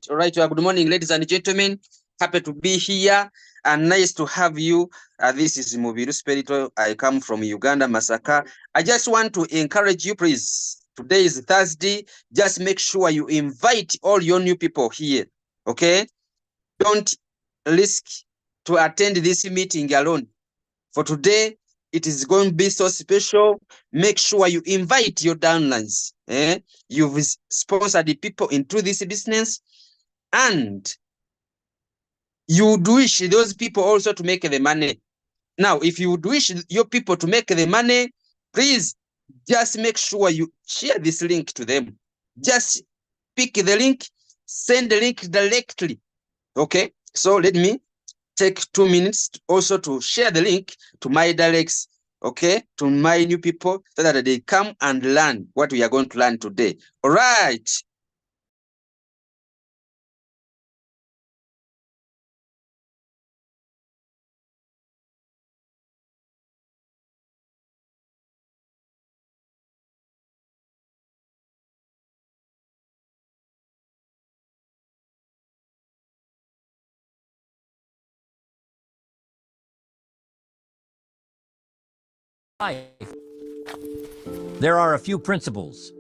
All right. Good morning, ladies and gentlemen. Happy to be here and nice to have you. This is Mubiru Spiritual. I come from Uganda, Masaka. I just want to encourage you, please. Today is Thursday. Just make sure you invite all your new people here. Okay? Don't risk to attend this meeting alone. For today, it is going to be so special. Make sure you invite your downlines. You've sponsored the people into this business, and you would wish those people also to make the money. Now, if you would wish your people to make the money, please just make sure you share this link to them. Just pick the link, send the link directly. Okay, so let me take 2 minutes also to share the link to my directs, okay, to my new people, so that they come and learn what we are going to learn today. All right. Life. There are a few principles,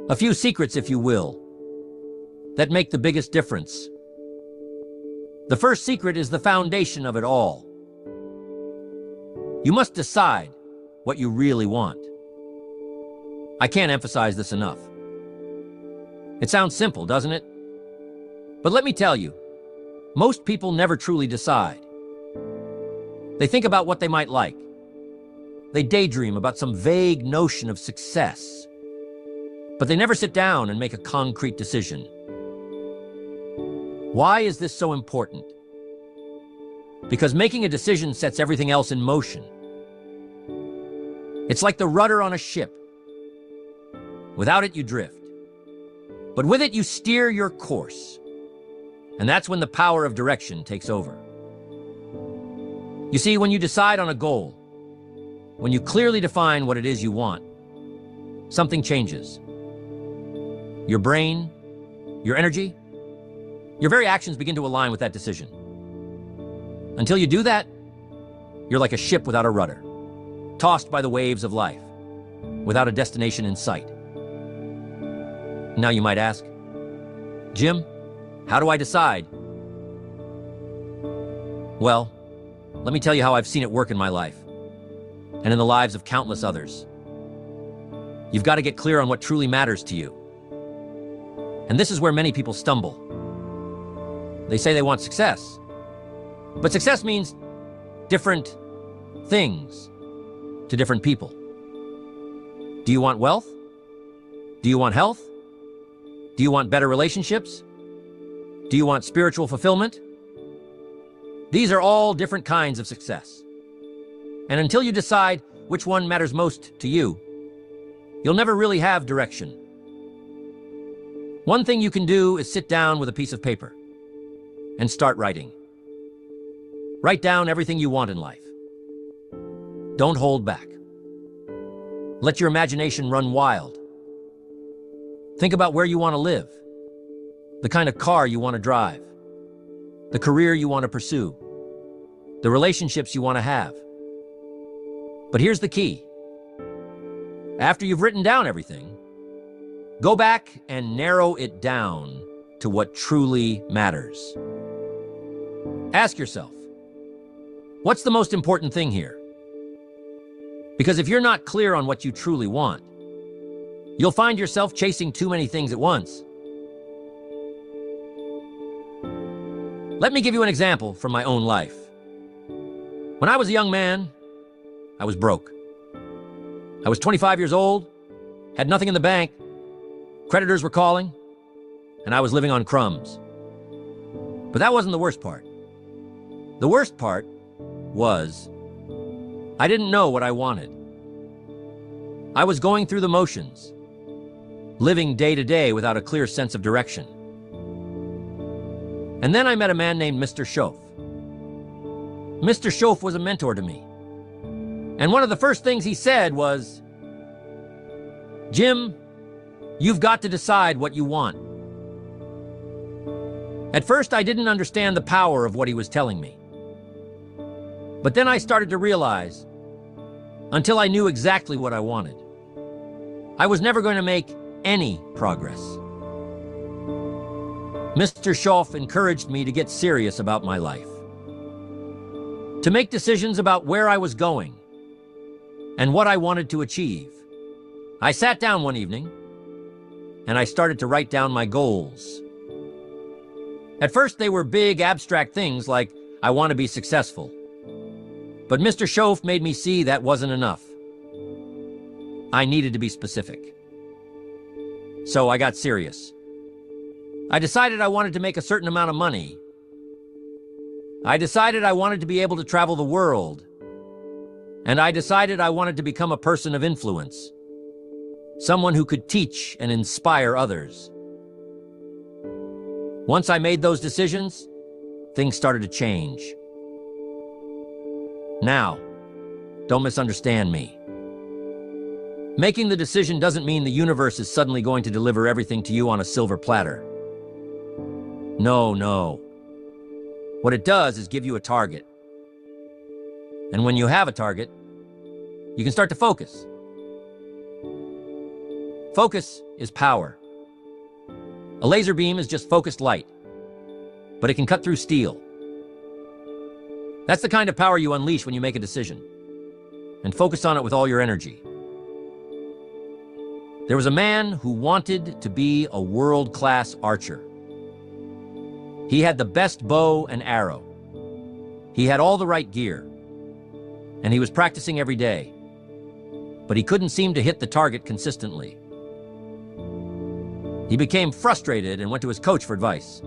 a few secrets, if you will, that make the biggest difference. The first secret is the foundation of it all. You must decide what you really want. I can't emphasize this enough. It sounds simple, doesn't it? But let me tell you, most people never truly decide. They think about what they might like. They daydream about some vague notion of success, but they never sit down and make a concrete decision. Why is this so important? Because making a decision sets everything else in motion. It's like the rudder on a ship. Without it, you drift. But with it, you steer your course. And that's when the power of direction takes over. You see, when you decide on a goal, when you clearly define what it is you want, something changes. Your brain, your energy, your very actions begin to align with that decision. Until you do that, you're like a ship without a rudder, tossed by the waves of life, without a destination in sight. Now you might ask, Jim, how do I decide? Well, let me tell you how I've seen it work in my life, and in the lives of countless others. You've got to get clear on what truly matters to you. And this is where many people stumble. They say they want success, but success means different things to different people. Do you want wealth? Do you want health? Do you want better relationships? Do you want spiritual fulfillment? These are all different kinds of success. And until you decide which one matters most to you, you'll never really have direction. One thing you can do is sit down with a piece of paper and start writing. Write down everything you want in life. Don't hold back. Let your imagination run wild. Think about where you want to live, the kind of car you want to drive, the career you want to pursue, the relationships you want to have. But here's the key. After you've written down everything, go back and narrow it down to what truly matters. Ask yourself, what's the most important thing here? Because if you're not clear on what you truly want, you'll find yourself chasing too many things at once. Let me give you an example from my own life. When I was a young man, I was broke. I was 25 years old, had nothing in the bank, creditors were calling, and I was living on crumbs. But that wasn't the worst part. The worst part was I didn't know what I wanted. I was going through the motions, living day to day without a clear sense of direction. And then I met a man named Mr. Shof. Mr. Shof was a mentor to me. And one of the first things he said was, Jim, you've got to decide what you want. At first, I didn't understand the power of what he was telling me. But then I started to realize, until I knew exactly what I wanted, I was never going to make any progress. Mr. Schoff encouraged me to get serious about my life, to make decisions about where I was going and what I wanted to achieve. I sat down one evening and I started to write down my goals. At first, they were big, abstract things like, I want to be successful. But Mr. Schoff made me see that wasn't enough. I needed to be specific. So I got serious. I decided I wanted to make a certain amount of money. I decided I wanted to be able to travel the world. And I decided I wanted to become a person of influence, someone who could teach and inspire others. Once I made those decisions, things started to change. Now, don't misunderstand me. Making the decision doesn't mean the universe is suddenly going to deliver everything to you on a silver platter. No, no. What it does is give you a target. And when you have a target, you can start to focus. Focus is power. A laser beam is just focused light, but it can cut through steel. That's the kind of power you unleash when you make a decision, and focus on it with all your energy. There was a man who wanted to be a world-class archer. He had the best bow and arrow. He had all the right gear, and he was practicing every day, but he couldn't seem to hit the target consistently. He became frustrated and went to his coach for advice.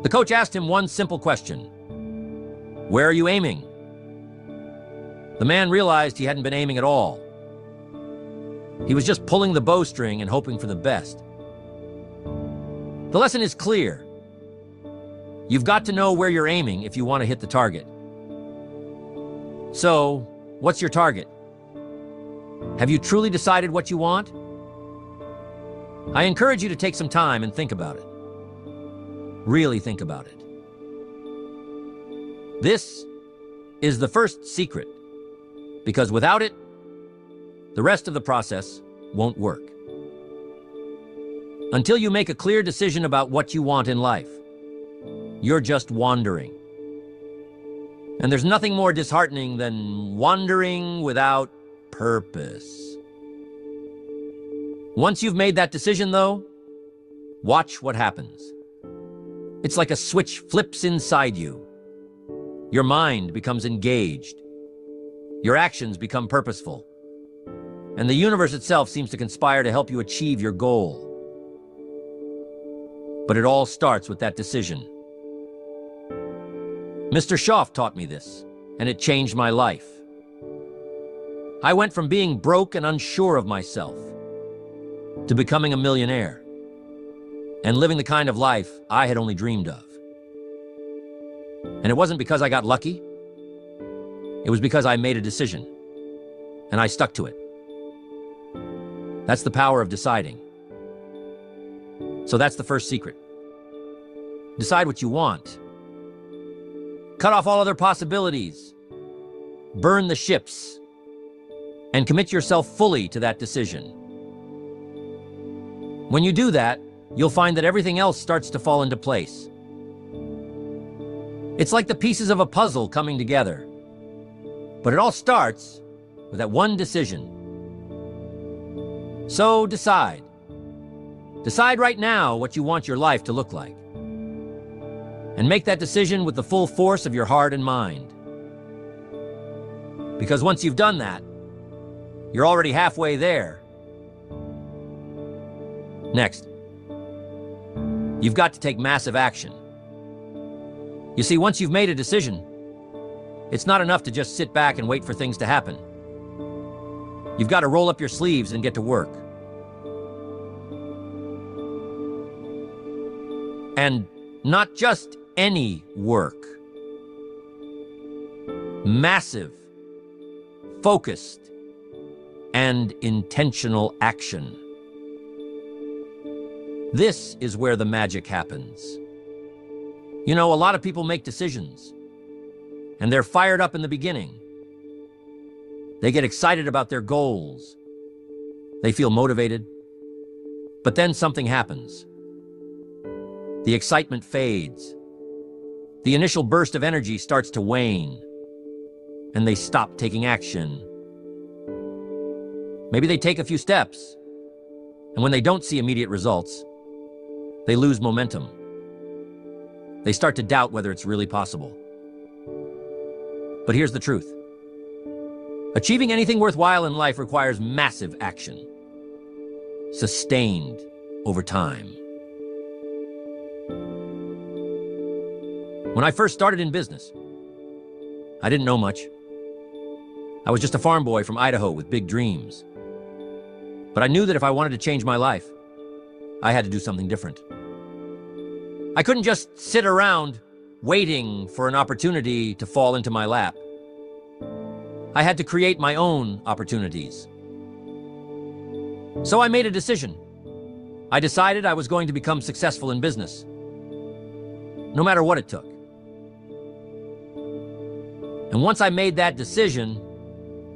The coach asked him one simple question: "Where are you aiming?" The man realized he hadn't been aiming at all. He was just pulling the bowstring and hoping for the best. The lesson is clear. You've got to know where you're aiming if you want to hit the target. So, what's your target? Have you truly decided what you want? I encourage you to take some time and think about it. Really think about it. This is the first secret, because without it, the rest of the process won't work. Until you make a clear decision about what you want in life, you're just wandering. And there's nothing more disheartening than wandering without purpose. Once you've made that decision, though, watch what happens. It's like a switch flips inside you. Your mind becomes engaged. Your actions become purposeful. And the universe itself seems to conspire to help you achieve your goal. But it all starts with that decision. Mr. Schoff taught me this, and it changed my life. I went from being broke and unsure of myself to becoming a millionaire and living the kind of life I had only dreamed of. And it wasn't because I got lucky. It was because I made a decision, and I stuck to it. That's the power of deciding. So that's the first secret. Decide what you want. Cut off all other possibilities. Burn the ships. And commit yourself fully to that decision. When you do that, you'll find that everything else starts to fall into place. It's like the pieces of a puzzle coming together. But it all starts with that one decision. So decide. Decide right now what you want your life to look like. And make that decision with the full force of your heart and mind. Because once you've done that, you're already halfway there. Next, you've got to take massive action. You see, once you've made a decision, it's not enough to just sit back and wait for things to happen. You've got to roll up your sleeves and get to work. And not just any work. Massive, focused, and intentional action. This is where the magic happens. You know, a lot of people make decisions, and they're fired up in the beginning. They get excited about their goals. They feel motivated. But then something happens. The excitement fades. The initial burst of energy starts to wane, and they stop taking action. Maybe they take a few steps, and when they don't see immediate results, they lose momentum. They start to doubt whether it's really possible. But here's the truth. Achieving anything worthwhile in life requires massive action, sustained over time. When I first started in business, I didn't know much. I was just a farm boy from Idaho with big dreams. But I knew that if I wanted to change my life, I had to do something different. I couldn't just sit around waiting for an opportunity to fall into my lap. I had to create my own opportunities. So I made a decision. I decided I was going to become successful in business, no matter what it took. And once I made that decision,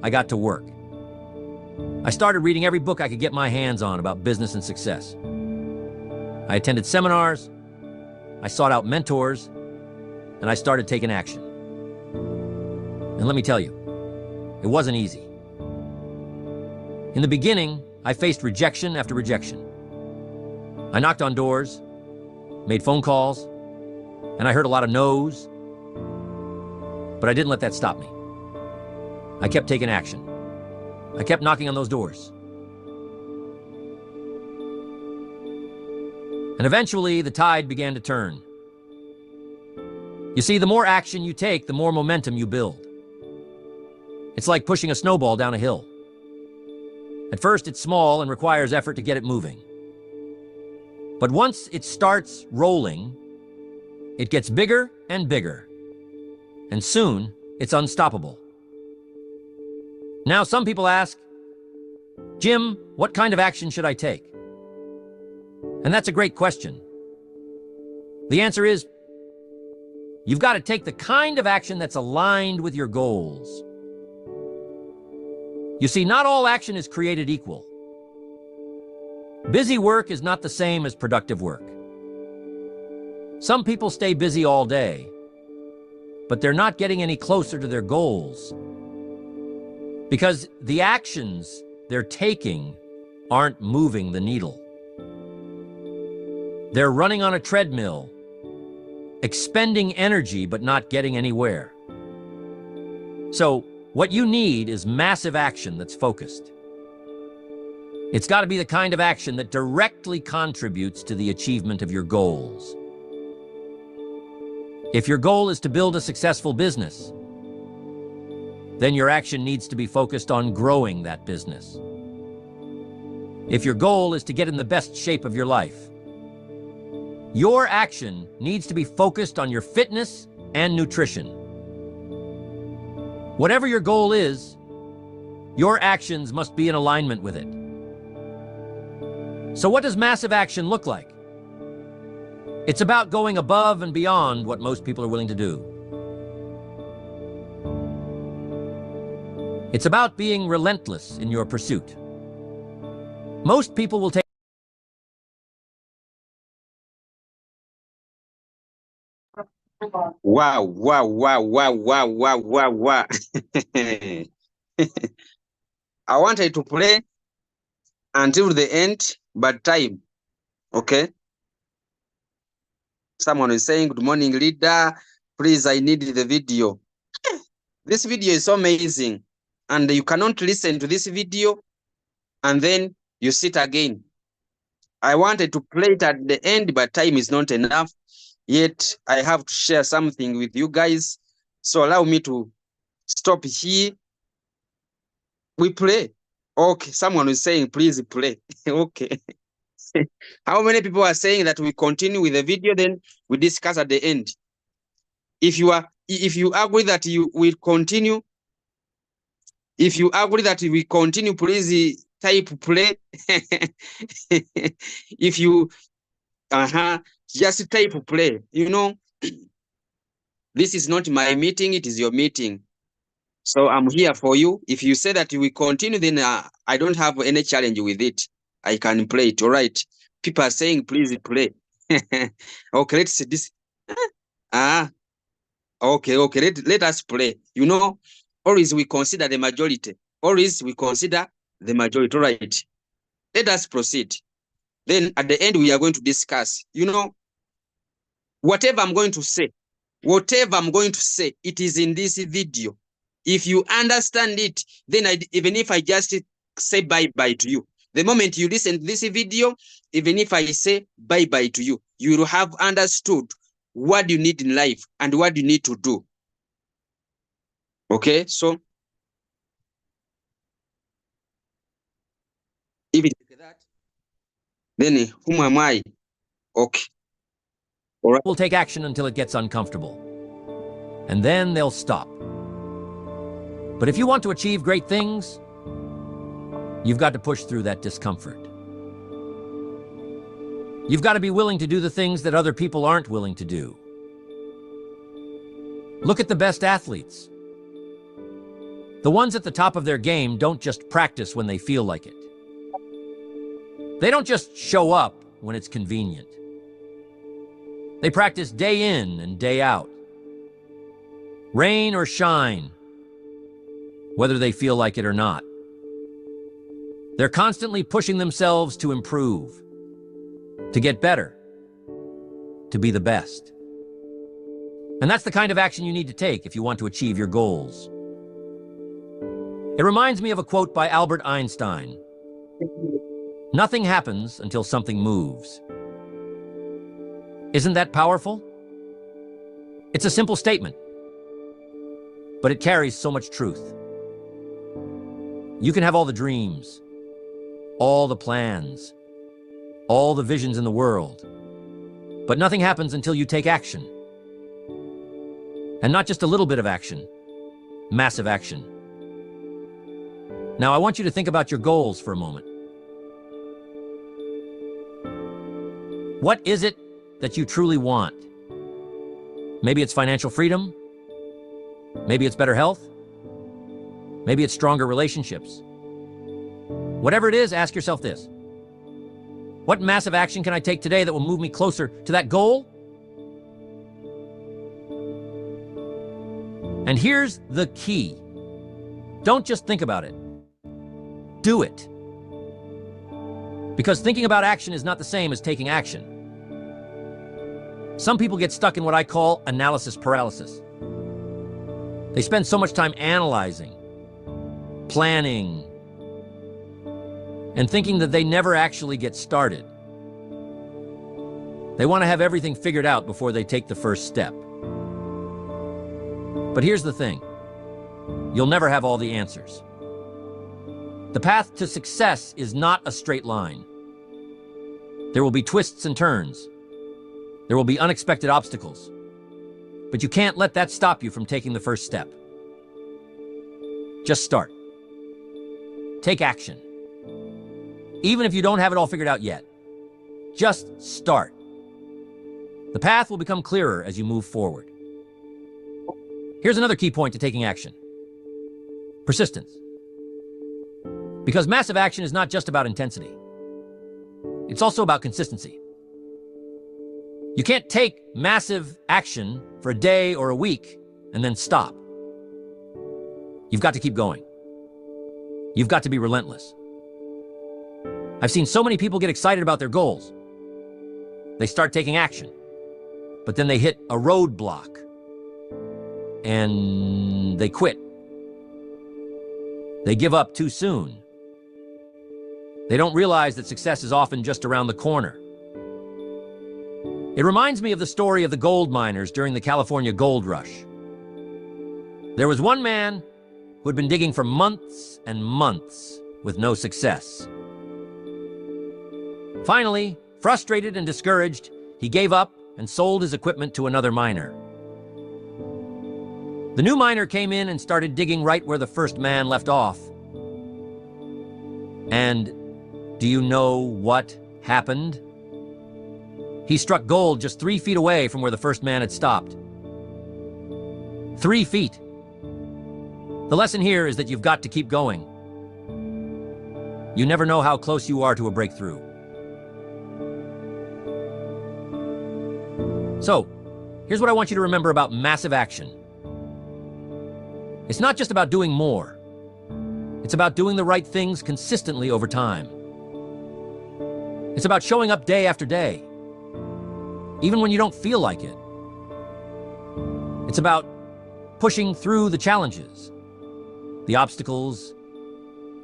I got to work. I started reading every book I could get my hands on about business and success. I attended seminars, I sought out mentors, and I started taking action. And let me tell you, it wasn't easy. In the beginning, I faced rejection after rejection. I knocked on doors, made phone calls, and I heard a lot of no's. But I didn't let that stop me. I kept taking action. I kept knocking on those doors. And eventually, the tide began to turn. You see, the more action you take, the more momentum you build. It's like pushing a snowball down a hill. At first, it's small and requires effort to get it moving. But once it starts rolling, it gets bigger and bigger. And soon, it's unstoppable. Now, some people ask, Jim, what kind of action should I take? And that's a great question. The answer is, you've got to take the kind of action that's aligned with your goals. You see, not all action is created equal. Busy work is not the same as productive work. Some people stay busy all day, but they're not getting any closer to their goals because the actions they're taking aren't moving the needle. They're running on a treadmill, expending energy but not getting anywhere. So, what you need is massive action that's focused. It's got to be the kind of action that directly contributes to the achievement of your goals. If your goal is to build a successful business, then your action needs to be focused on growing that business. If your goal is to get in the best shape of your life, your action needs to be focused on your fitness and nutrition. Whatever your goal is, your actions must be in alignment with it. So what does massive action look like? It's about going above and beyond what most people are willing to do. It's about being relentless in your pursuit. Most people will take Wow, wow, wow, wow, wow, wow, wow, wow. I wanted to play until the end, but time. Okay. Someone is saying, good morning, leader. Please, I need the video. This video is so amazing. And you cannot listen to this video and then you sit again. I wanted to play it at the end, but time is not enough. Yet I have to share something with you guys. So allow me to stop here. We play. Okay, someone is saying, please play. Okay. How many people are saying that we continue with the video, then we discuss at the end? If you agree that you will continue, if you agree that we continue, please type play. If you just type play. You know, This is not my meeting, it is your meeting. So I'm here for you. If you say that we continue, then I don't have any challenge with it. I can play it. All right. People are saying, please play. Okay, let's see this. Okay. Let us play. You know, always we consider the majority. Always we consider the majority. All right. Let us proceed. Then at the end, we are going to discuss. You know, whatever I'm going to say, it is in this video. If you understand it, then even if I just say bye-bye to you, the moment you listen to this video, even if I say bye-bye to you, you will have understood what you need in life and what you need to do. Okay, so if it's like that, then whom am I? Okay. All right. Will take action until it gets uncomfortable, and then they'll stop. But if you want to achieve great things, you've got to push through that discomfort. You've got to be willing to do the things that other people aren't willing to do. Look at the best athletes. The ones at the top of their game don't just practice when they feel like it. They don't just show up when it's convenient. They practice day in and day out. Rain or shine, whether they feel like it or not. They're constantly pushing themselves to improve, to get better, to be the best. And that's the kind of action you need to take if you want to achieve your goals. It reminds me of a quote by Albert Einstein. Nothing happens until something moves. Isn't that powerful? It's a simple statement, but it carries so much truth. You can have all the dreams, all the plans, all the visions in the world, but nothing happens until you take action. And not just a little bit of action, massive action. Now, I want you to think about your goals for a moment. What is it that you truly want? Maybe it's financial freedom. Maybe it's better health. Maybe it's stronger relationships. Whatever it is, ask yourself this. What massive action can I take today that will move me closer to that goal? And here's the key. Don't just think about it. Do it. Because thinking about action is not the same as taking action. Some people get stuck in what I call analysis paralysis. They spend so much time analyzing, planning, and thinking that they never actually get started. They want to have everything figured out before they take the first step. But here's the thing. You'll never have all the answers. The path to success is not a straight line. There will be twists and turns. There will be unexpected obstacles. But you can't let that stop you from taking the first step. Just start. Take action. Even if you don't have it all figured out yet. Just start. The path will become clearer as you move forward. Here's another key point to taking action. Persistence. Because massive action is not just about intensity. It's also about consistency. You can't take massive action for a day or a week and then stop. You've got to keep going. You've got to be relentless. I've seen so many people get excited about their goals. They start taking action, but then they hit a roadblock and they quit. They give up too soon. They don't realize that success is often just around the corner. It reminds me of the story of the gold miners during the California gold rush. There was one man who had been digging for months and months with no success. Finally, frustrated and discouraged, he gave up and sold his equipment to another miner. The new miner came in and started digging right where the first man left off. And do you know what happened? He struck gold just 3 feet away from where the first man had stopped. 3 feet. The lesson here is that you've got to keep going. You never know how close you are to a breakthrough. So, here's what I want you to remember about massive action. It's not just about doing more. It's about doing the right things consistently over time. It's about showing up day after day, even when you don't feel like it. It's about pushing through the challenges, the obstacles,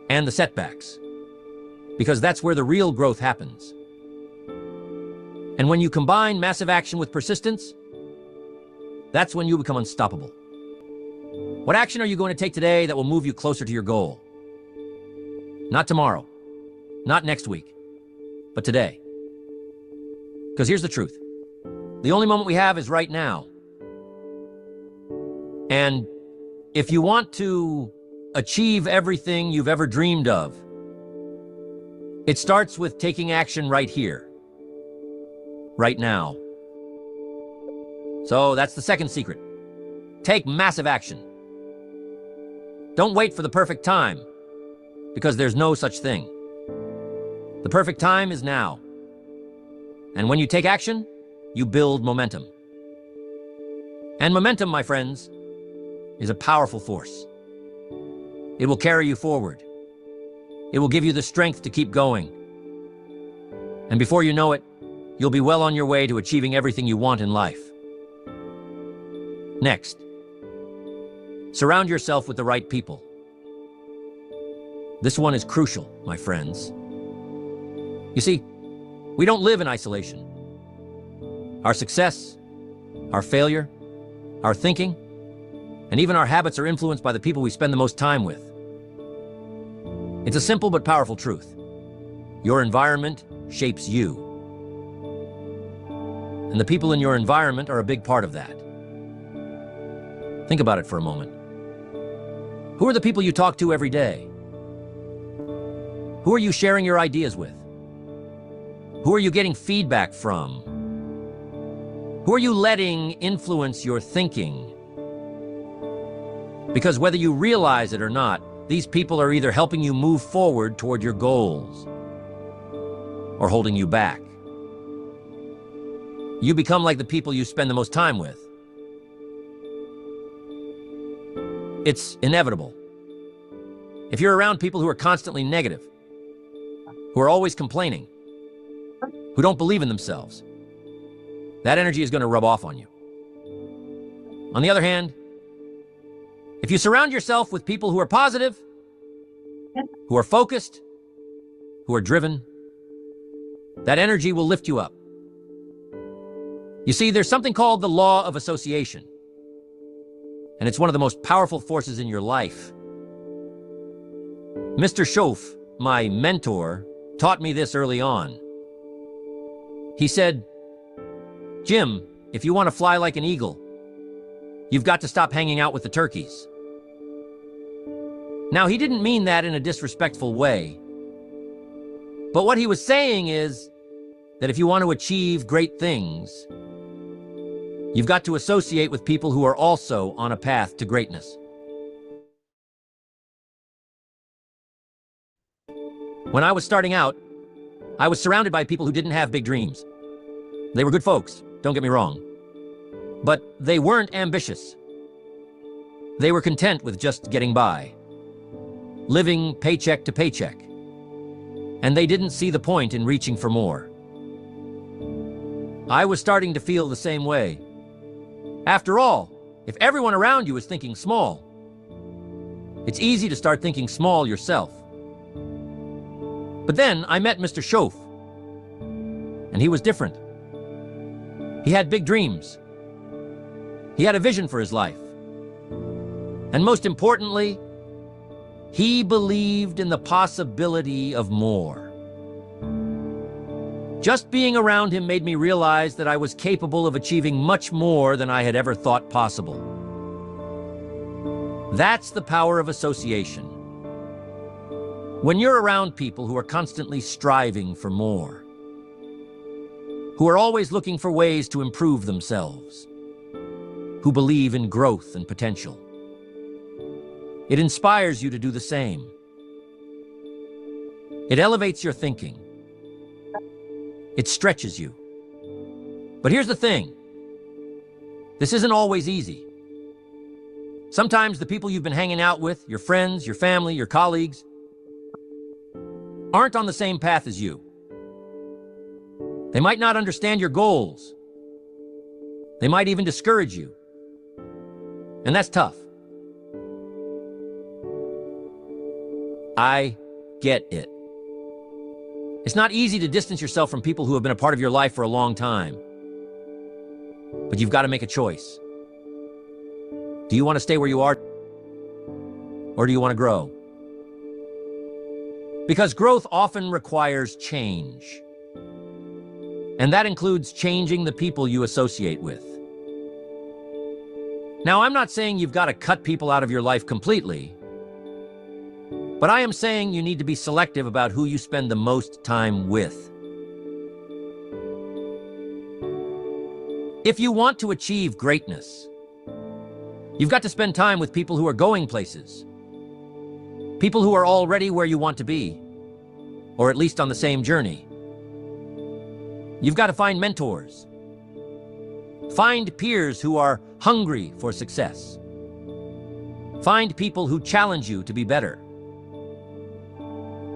and the setbacks, because that's where the real growth happens. And when you combine massive action with persistence, that's when you become unstoppable. What action are you going to take today that will move you closer to your goal? Not tomorrow, not next week, but today. Because here's the truth. The only moment we have is right now. And if you want to achieve everything you've ever dreamed of, it starts with taking action right here, right now. So that's the second secret. Take massive action. Don't wait for the perfect time, because there's no such thing. The perfect time is now. And when you take action, you build momentum. And momentum, my friends, is a powerful force. It will carry you forward. It will give you the strength to keep going. And before you know it, you'll be well on your way to achieving everything you want in life. Next, surround yourself with the right people. This one is crucial, my friends. You see, we don't live in isolation. Our success, our failure, our thinking, and even our habits are influenced by the people we spend the most time with. It's a simple but powerful truth. Your environment shapes you. And the people in your environment are a big part of that. Think about it for a moment. Who are the people you talk to every day? Who are you sharing your ideas with? Who are you getting feedback from? Who are you letting influence your thinking? Because whether you realize it or not, these people are either helping you move forward toward your goals or holding you back. You become like the people you spend the most time with. It's inevitable. If you're around people who are constantly negative, who are always complaining, who don't believe in themselves, that energy is going to rub off on you. On the other hand, if you surround yourself with people who are positive, who are focused, who are driven, that energy will lift you up. You see, there's something called the law of association, and it's one of the most powerful forces in your life. Mr. Schoaf, my mentor, taught me this early on. He said, "Jim, if you want to fly like an eagle, you've got to stop hanging out with the turkeys." Now, he didn't mean that in a disrespectful way. But what he was saying is that if you want to achieve great things, you've got to associate with people who are also on a path to greatness. When I was starting out, I was surrounded by people who didn't have big dreams. They were good folks, don't get me wrong. But they weren't ambitious. They were content with just getting by, living paycheck to paycheck. And they didn't see the point in reaching for more. I was starting to feel the same way. After all, if everyone around you is thinking small, it's easy to start thinking small yourself. But then I met Mr. Schoaf, and he was different. He had big dreams. He had a vision for his life. And most importantly, he believed in the possibility of more. Just being around him made me realize that I was capable of achieving much more than I had ever thought possible. That's the power of association. When you're around people who are constantly striving for more, who are always looking for ways to improve themselves, who believe in growth and potential. It inspires you to do the same. It elevates your thinking. It stretches you. But here's the thing. This isn't always easy. Sometimes the people you've been hanging out with, your friends, your family, your colleagues, aren't on the same path as you. They might not understand your goals. They might even discourage you. And that's tough. I get it. It's not easy to distance yourself from people who have been a part of your life for a long time. But you've got to make a choice. Do you want to stay where you are? Or do you want to grow? Because growth often requires change. And that includes changing the people you associate with. Now, I'm not saying you've got to cut people out of your life completely, but I am saying you need to be selective about who you spend the most time with. If you want to achieve greatness, you've got to spend time with people who are going places, people who are already where you want to be, or at least on the same journey. You've got to find mentors. Find peers who are hungry for success. Find people who challenge you to be better.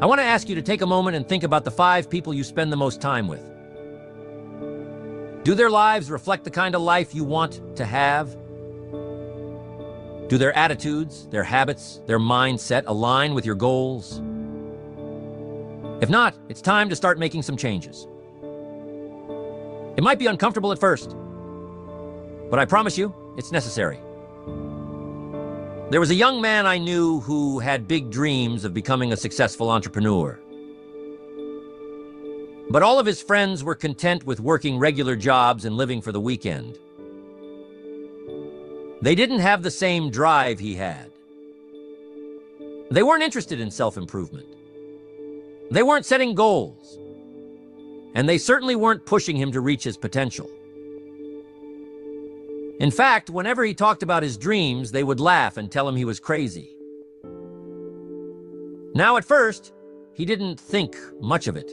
I want to ask you to take a moment and think about the 5 people you spend the most time with. Do their lives reflect the kind of life you want to have? Do their attitudes, their habits, their mindset align with your goals? If not, it's time to start making some changes. It might be uncomfortable at first, but I promise you, it's necessary. There was a young man I knew who had big dreams of becoming a successful entrepreneur. But all of his friends were content with working regular jobs and living for the weekend. They didn't have the same drive he had. They weren't interested in self-improvement. They weren't setting goals. And they certainly weren't pushing him to reach his potential. In fact, whenever he talked about his dreams, they would laugh and tell him he was crazy. Now, at first, he didn't think much of it.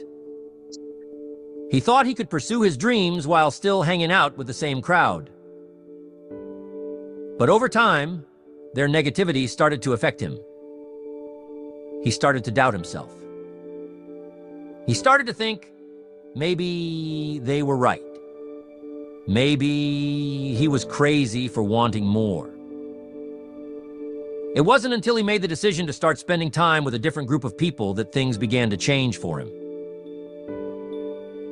He thought he could pursue his dreams while still hanging out with the same crowd. But over time, their negativity started to affect him. He started to doubt himself. He started to think maybe they were right. Maybe he was crazy for wanting more. It wasn't until he made the decision to start spending time with a different group of people that things began to change for him.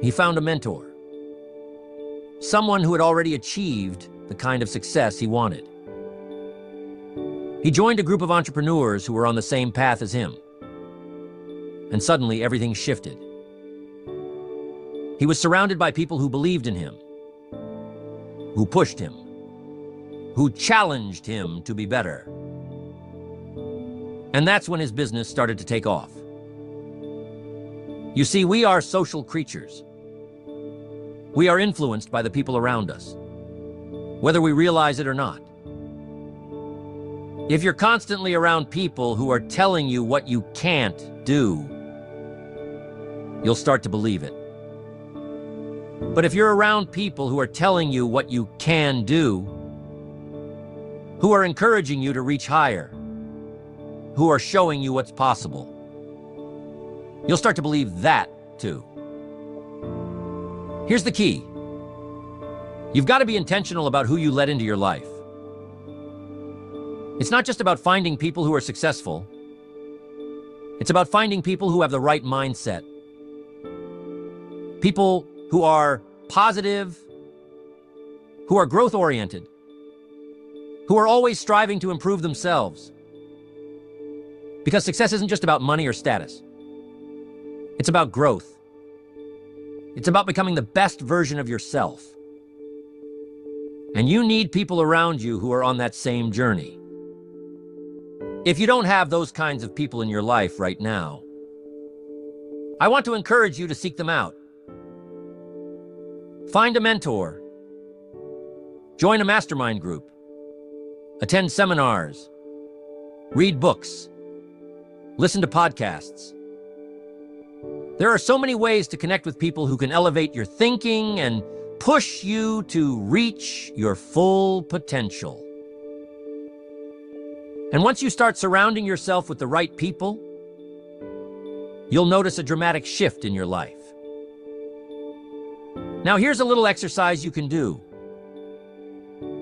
He found a mentor. Someone who had already achieved the kind of success he wanted. He joined a group of entrepreneurs who were on the same path as him. And suddenly everything shifted. He was surrounded by people who believed in him, who pushed him, who challenged him to be better. And that's when his business started to take off. You see, we are social creatures. We are influenced by the people around us, whether we realize it or not. If you're constantly around people who are telling you what you can't do, you'll start to believe it. But if you're around people who are telling you what you can do, who are encouraging you to reach higher, who are showing you what's possible, you'll start to believe that too. Here's the key. You've got to be intentional about who you let into your life. It's not just about finding people who are successful. It's about finding people who have the right mindset. People who are positive, who are growth-oriented, who are always striving to improve themselves. Because success isn't just about money or status. It's about growth. It's about becoming the best version of yourself. And you need people around you who are on that same journey. If you don't have those kinds of people in your life right now, I want to encourage you to seek them out. Find a mentor. Join a mastermind group. attend seminars, read books, listen to podcasts. There are so many ways to connect with people who can elevate your thinking and push you to reach your full potential. And once you start surrounding yourself with the right people, you'll notice a dramatic shift in your life. Now here's a little exercise you can do.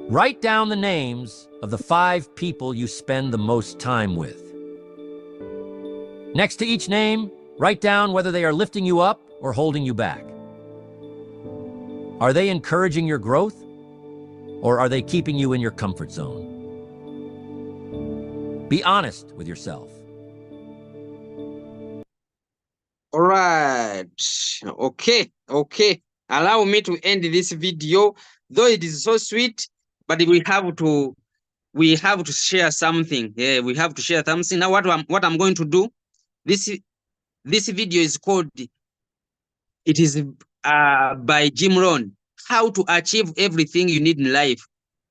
Write down the names of the 5 people you spend the most time with. Next to each name, write down whether they are lifting you up or holding you back. Are they encouraging your growth, or are they keeping you in your comfort zone? Be honest with yourself. All right. Okay. Allow me to end this video, though it is so sweet, but we have to share something. Yeah, we have to share something. Now, what I'm going to do, this video is called, it is by Jim Rohn, How to Achieve Everything You Need in Life.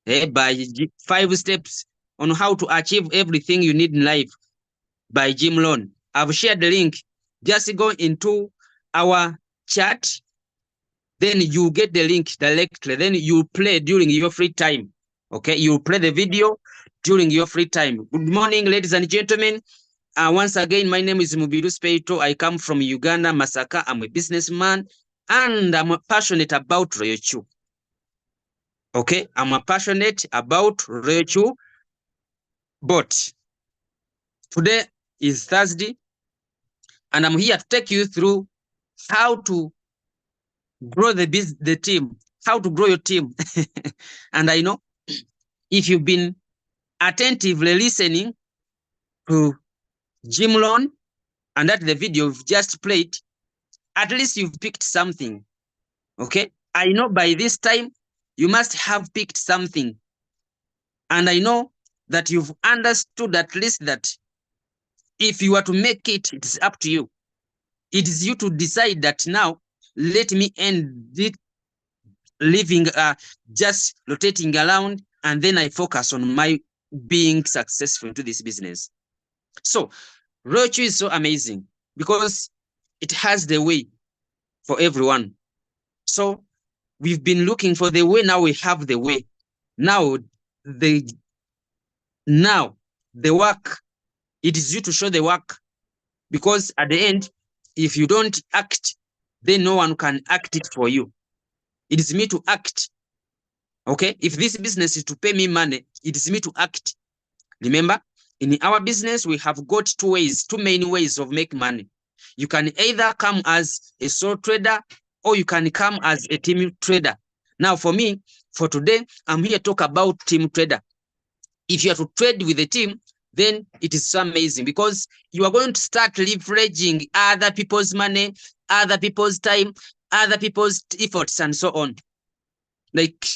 By 5 steps on how to achieve everything you need in life by Jim Rohn. I've shared the link. Just go into our chat, then you get the link directly. Then you play during your free time. Okay, you play the video during your free time. Good morning, ladies and gentlemen. Once again, my name is Mubiru Speito. I come from Uganda, Masaka. I'm a businessman, and I'm passionate about Ryochu. Okay, I'm passionate about Ryochu. But today is Thursday, and I'm here to take you through how to grow the team, how to grow your team. And I know if you've been attentively listening to Jim Rohn and that the video you've just played, at least you've picked something. Okay, I know by this time you must have picked something, and I know that you've understood at least that if you are to make it, it's up to you. It is you to decide that now, let me end it living, just rotating around, and then I focus on my being successful into this business. So Ryochu is so amazing because it has the way for everyone. So we've been looking for the way. Now we have the way. Now the work, it is you to show the work, because at the end, if you don't act, then no one can act it for you. It is me to act. Okay, if this business is to pay me money, it is me to act. Remember, in our business, we have got two main ways of making money. You can either come as a sole trader, or you can come as a team trader. Now, for me, for today, I'm here to talk about team trader. If you are to trade with a team, then it is so amazing, because you are going to start leveraging other people's money, other people's time, other people's efforts, and so on. Like,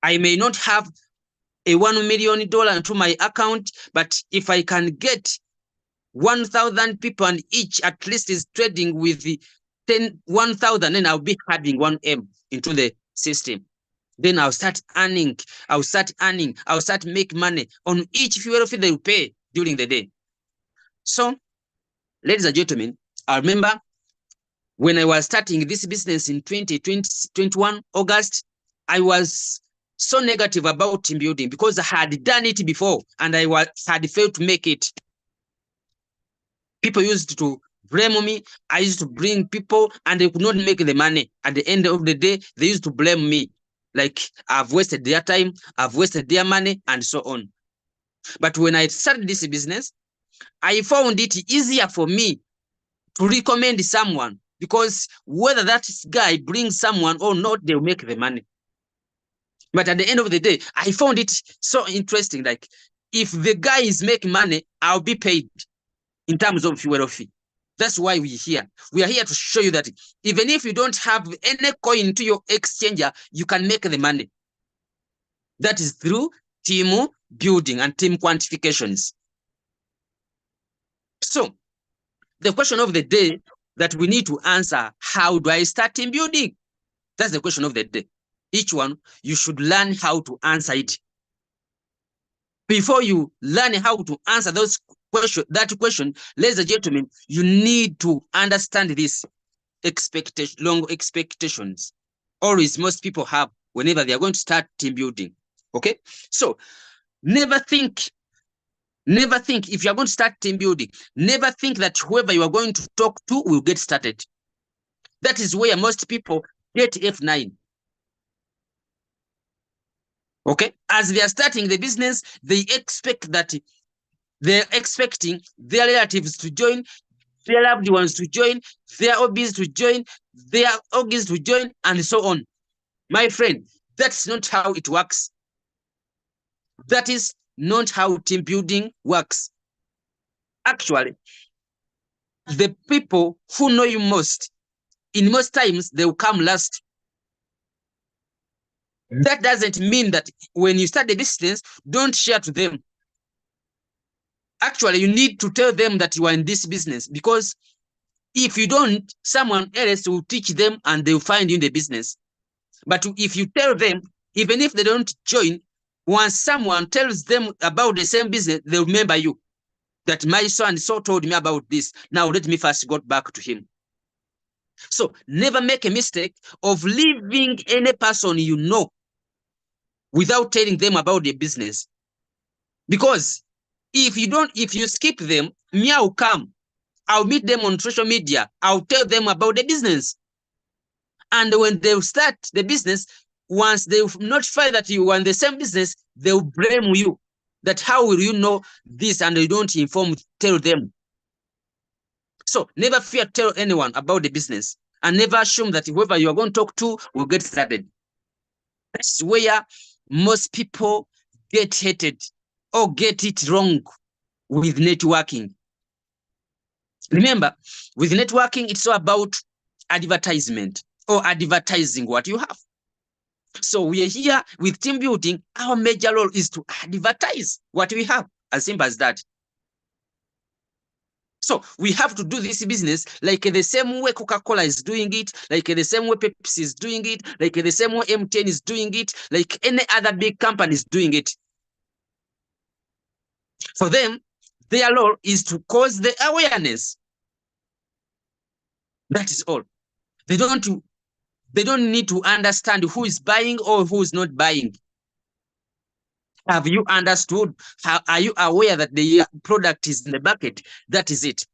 I may not have a $1 million into my account, but if I can get 1,000 people and each at least is trading with 1,000, then I'll be having 1M into the system. Then I'll start earning, I'll start making money on each fuel fee they will pay during the day. So, ladies and gentlemen, I remember when I was starting this business in 2021, August, I was so negative about team building because I had done it before and I had failed to make it. People used to blame me. I used to bring people and they could not make the money. At the end of the day, they used to blame me. Like, I've wasted their time, I've wasted their money, and so on. But when I started this business, I found it easier for me to recommend someone, because whether that guy brings someone or not, they'll make the money. But at the end of the day, I found it so interesting. Like, if the guy is making money, I'll be paid in terms of fuel fee. That's why we're here. We are here to show you that even if you don't have any coin to your exchanger, you can make the money. That is through team building and team quantifications. So, the question of the day that we need to answer, how do I start team building? That's the question of the day. Each one, you should learn how to answer it. Before you learn how to answer that question, ladies and gentlemen, you need to understand this long expectations. Always, most people have whenever they are going to start team building. Okay, so never think if you are going to start team building, never think that whoever you are going to talk to will get started. That is where most people get F9. Okay, as they are starting the business, they're expecting their relatives to join, their loved ones to join, their hobbies to join, their organs to join, and so on. My friend, that's not how it works. That is not how team building works. Actually, the people who know you most, in most times, they will come last. That doesn't mean that when you start the business, don't share to them. Actually, you need to tell them that you are in this business, because if you don't, someone else will teach them and they'll find you in the business. But if you tell them, even if they don't join, once someone tells them about the same business, they'll remember you. That my so-and-so told me about this. Now let me first go back to him. So never make a mistake of leaving any person you know without telling them about the business. Because if you skip them, me, I'll come. I'll meet them on social media. I'll tell them about the business. And when they start the business, once they notify that you are in the same business, they'll blame you. That how will you know this and you don't tell them. So never fear tell anyone about the business, and never assume that whoever you are going to talk to will get started. That's where most people get hated or get it wrong with networking. Remember, with networking, it's all about advertisement or advertising what you have. So we are here with team building. Our major role is to advertise what we have, as simple as that. So we have to do this business like the same way Coca-Cola is doing it, like the same way Pepsi is doing it, like the same way MTN is doing it, like any other big company is doing it. For them, their role is to cause the awareness. That is all. They don't need to understand who is buying or who is not buying. Have you understood? Are you aware that the product is in the market? That is it.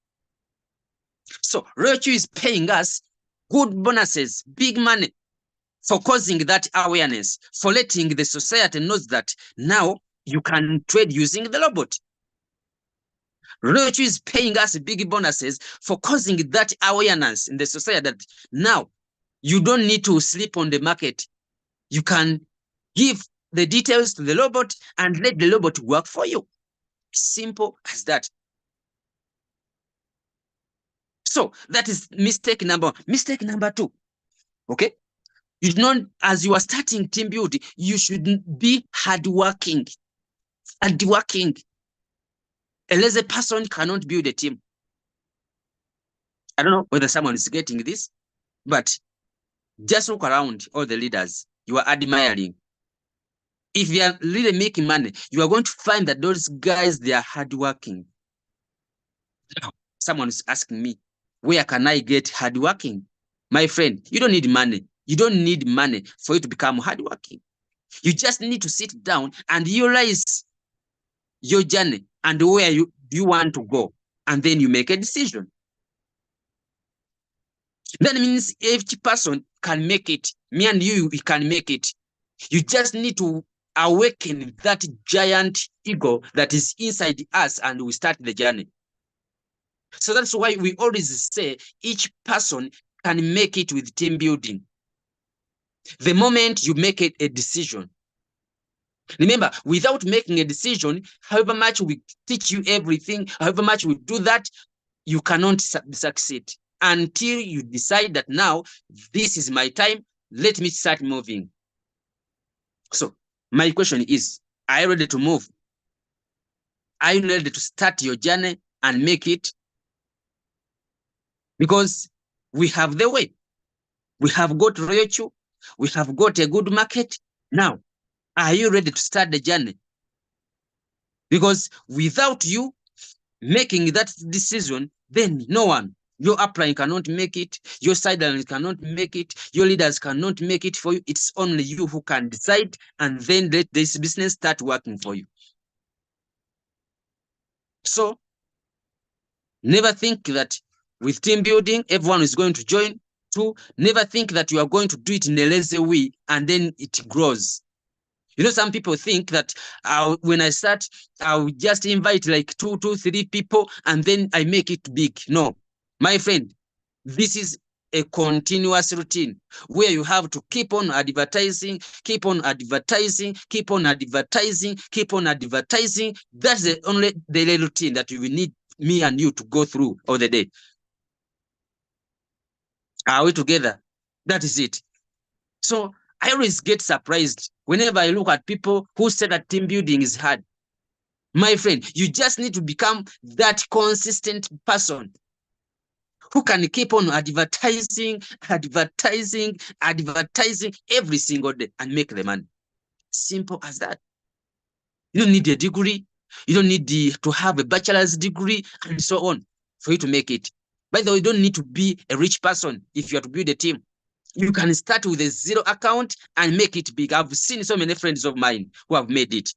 So Rochu is paying us good bonuses, big money, for causing that awareness, for letting the society know that now you can trade using the robot. Rochu is paying us big bonuses for causing that awareness in the society that now you don't need to sleep on the market. You can give the details to the robot and let the robot work for you. Simple as that. So that is mistake number one. Mistake number two, okay? You don't, as you are starting team building, you should be hardworking. Hardworking. A lazy person cannot build a team. I don't know whether someone is getting this, but just look around all the leaders you are admiring. If you are really making money, you are going to find that those guys, they are hardworking. Someone is asking me, where can I get hardworking? My friend, you don't need money. You don't need money for you to become hardworking. You just need to sit down and realize your journey and where you want to go. And then you make a decision. That means each person can make it. Me and you, we can make it. You just need to awaken that giant ego that is inside us and we start the journey. So that's why we always say each person can make it with team building. The moment you make it a decision. Remember, without making a decision, however much we teach you everything, however much we do that, you cannot succeed until you decide that now, this is my time, let me start moving. So my question is, are you ready to move? Are you ready to start your journey and make it? Because we have the way. We have got Rachel. We have got a good market. Now, are you ready to start the journey? Because without you making that decision, then no one, your upline cannot make it, your sideline cannot make it, your leaders cannot make it for you. It's only you who can decide, and then let this business start working for you. So never think that with team building, everyone is going to join. Two, never think that you are going to do it in a lazy way and then it grows. You know, some people think that when I start, I'll just invite like 2, 3 people and then I make it big. No, my friend, this is a continuous routine where you have to keep on advertising, keep on advertising, keep on advertising, keep on advertising. That's the only daily routine that you will need me and you to go through all the day. Are we together? That is it. So I always get surprised whenever I look at people who say that team building is hard. My friend, you just need to become that consistent person who can keep on advertising every single day and make the money. Simple as that. You don't need a degree. You don't need to have a bachelor's degree and so on for you to make it. By the way, you don't need to be a rich person if you are to build a team. You can start with a 0 account and make it big. I've seen so many friends of mine who have made it.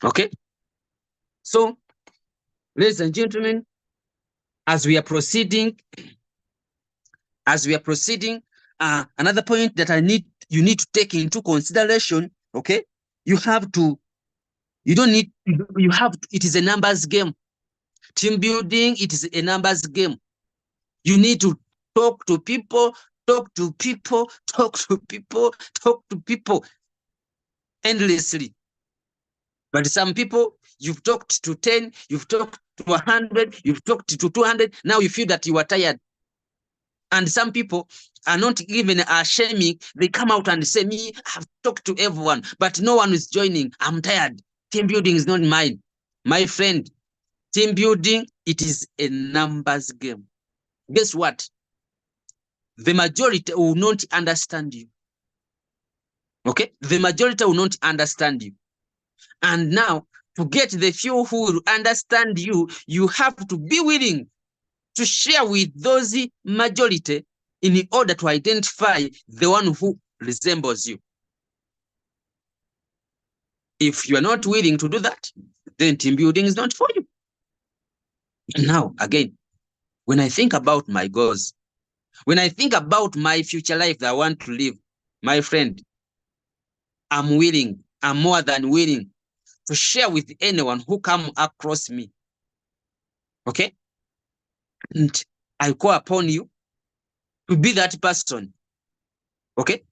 Okay? So, ladies and gentlemen, as we are proceeding, another point that you need to take into consideration, okay? It is a numbers game. Team building, it is a numbers game. You need to talk to people endlessly. But some people, you've talked to 10, you've talked to 100, you've talked to 200, now you feel that you are tired. And some people are not even shaming. They come out and say, me, I've talked to everyone, but no one is joining. I'm tired. Team building is not mine. My friend, team building, it is a numbers game. Guess what? The majority will not understand you. Okay? The majority will not understand you. And now, to get the few who will understand you, you have to be willing to share with those majority in order to identify the one who resembles you. If you are not willing to do that, then team building is not for you. Now, again, when I think about my goals, when I think about my future life that I want to live, my friend, I'm more than willing to share with anyone who come across me. Okay? And I call upon you to be that person. Okay?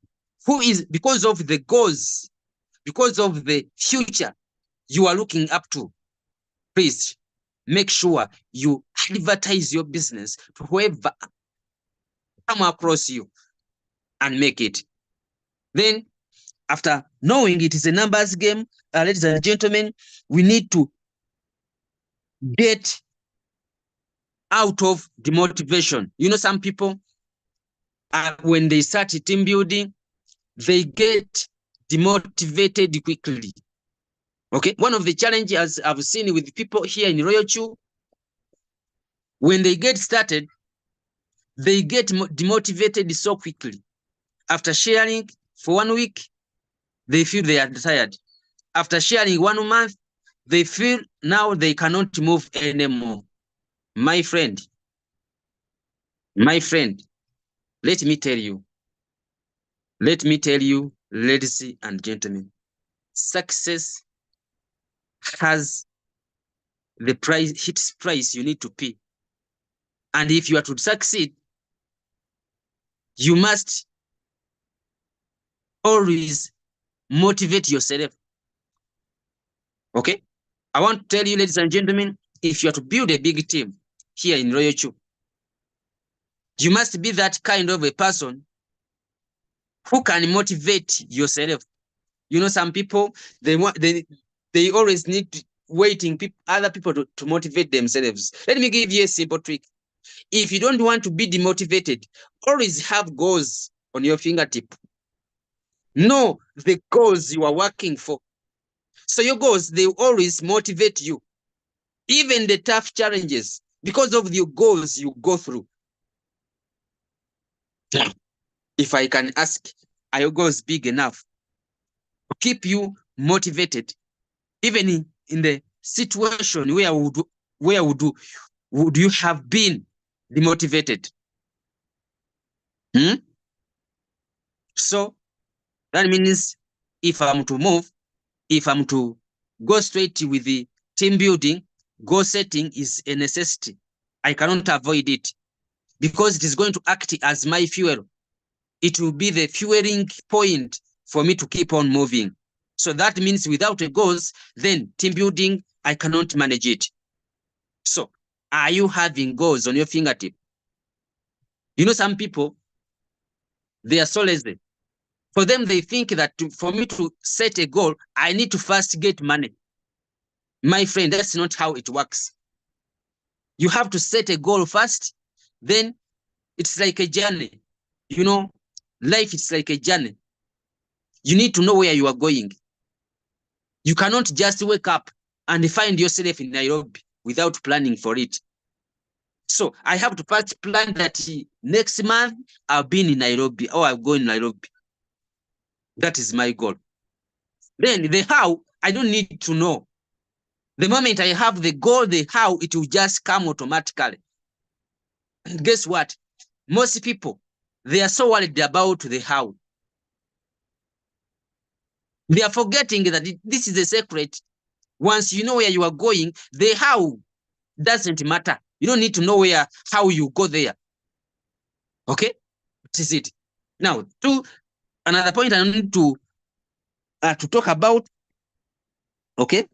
Who is, because of the goals, because of the future you are looking up to, please make sure you advertise your business to whoever come across you and make it. Then, after knowing it is a numbers game, ladies and gentlemen, we need to get out of demotivation. You know, some people, when they start team building, they get demotivated quickly. Okay, one of the challenges I've seen with people here in Royal Chu, when they get started, they get demotivated so quickly. After sharing for 1 week, they feel they are tired. After sharing 1 month, they feel now they cannot move anymore. My friend, let me tell you, ladies and gentlemen, success has the price you need to pay. And if you are to succeed, you must always motivate yourself. Okay? I want to tell you, ladies and gentlemen, if you are to build a big team here in Royal Chu, you must be that kind of a person who can motivate yourself. You know, some people, they always need other people to motivate themselves. Let me give you a simple trick. If you don't want to be demotivated, always have goals on your fingertip. Know the goals you are working for. So your goals, they always motivate you, even the tough challenges, because of your goals you go through. Now, if I can ask, are your goals big enough to keep you motivated, even in the situation would you have been demotivated? So that means if I'm to move, if I'm to go straight with the team building, goal setting is a necessity. I cannot avoid it because it is going to act as my fuel. It will be the fueling point for me to keep on moving. So that means without a goals, then team building, I cannot manage it. So are you having goals on your fingertip? You know, some people, they are so lazy. For them, they think that for me to set a goal, I need to first get money. My friend, that's not how it works. You have to set a goal first, then it's like a journey. You know, life is like a journey. You need to know where you are going. You cannot just wake up and find yourself in Nairobi without planning for it. So I have to first plan that next month I'll be in Nairobi or I'll go in Nairobi. That is my goal. Then the how, I don't need to know. The moment I have the goal, the how, it will just come automatically. And guess what? Most people, they are so worried about the how. They are forgetting that this is a secret. Once you know where you are going, the how doesn't matter. You don't need to know how you go there. Okay? This is it. Now, to another point I need to talk about, okay?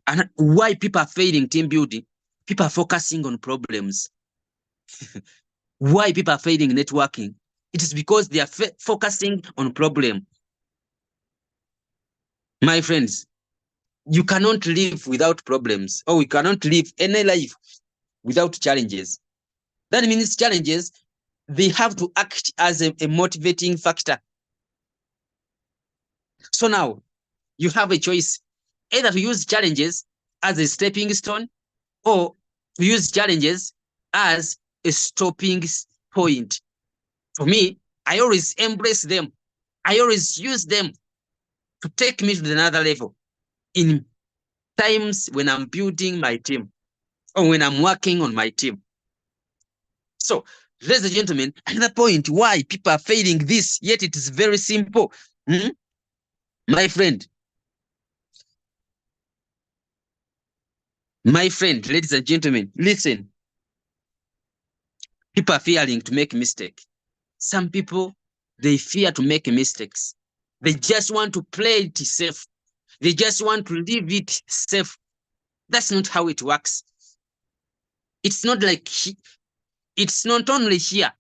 And why people are failing team building. People are focusing on problems. Why people are failing networking? It is because they are focusing on problem. My friends, you cannot live without problems, or we cannot live any life without challenges. That means challenges, they have to act as a motivating factor. So now you have a choice, either to use challenges as a stepping stone or to use challenges as a stopping point. For me, I always embrace them. I always use them to take me to another level in times when I'm building my team or when I'm working on my team. So, ladies and gentlemen, another point why people are failing this, yet it is very simple. My friend, ladies and gentlemen, listen. People are fearing to make mistakes. Some people, they fear to make mistakes. They just want to play it safe. They just want to leave it safe. That's not how it works. It's not like, it's not only here.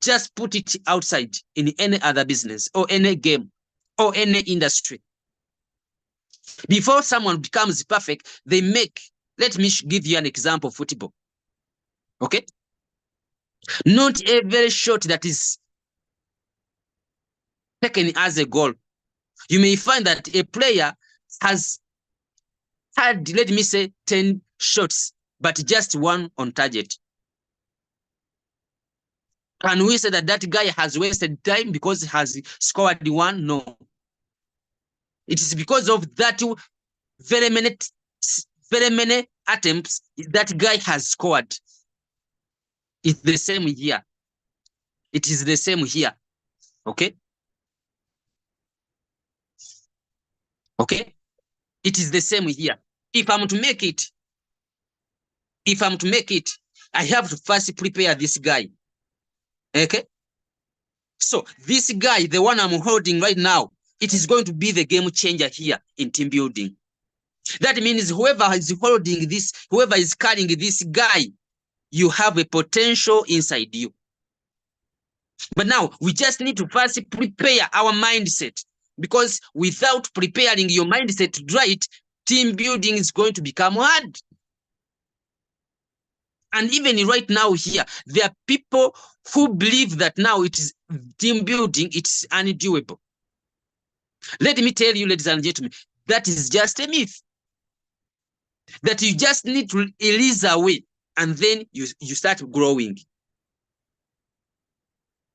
Just put it outside in any other business or any game or any industry. Before someone becomes perfect, they make, let me give you an example of football. Okay? Not every shot that is taken as a goal. You may find that a player has had, let me say, 10 shots, but just one on target. Can we say that that guy has wasted time because he has scored one? No. It is because of that very many attempts that guy has scored. It's the same here. It is the same here. Okay? Okay? It is the same here. If I'm to make it, I have to first prepare this guy. Okay? So this guy, the one I'm holding right now, it is going to be the game changer here in team building. That means whoever is holding this, whoever is carrying this guy, you have a potential inside you. But now we just need to first prepare our mindset, because without preparing your mindset right, team building is going to become hard. And even right now here, there are people who believe that now it is team building, it's undoable. Let me tell you, ladies and gentlemen, that is just a myth that you just need to release away, and then you start growing.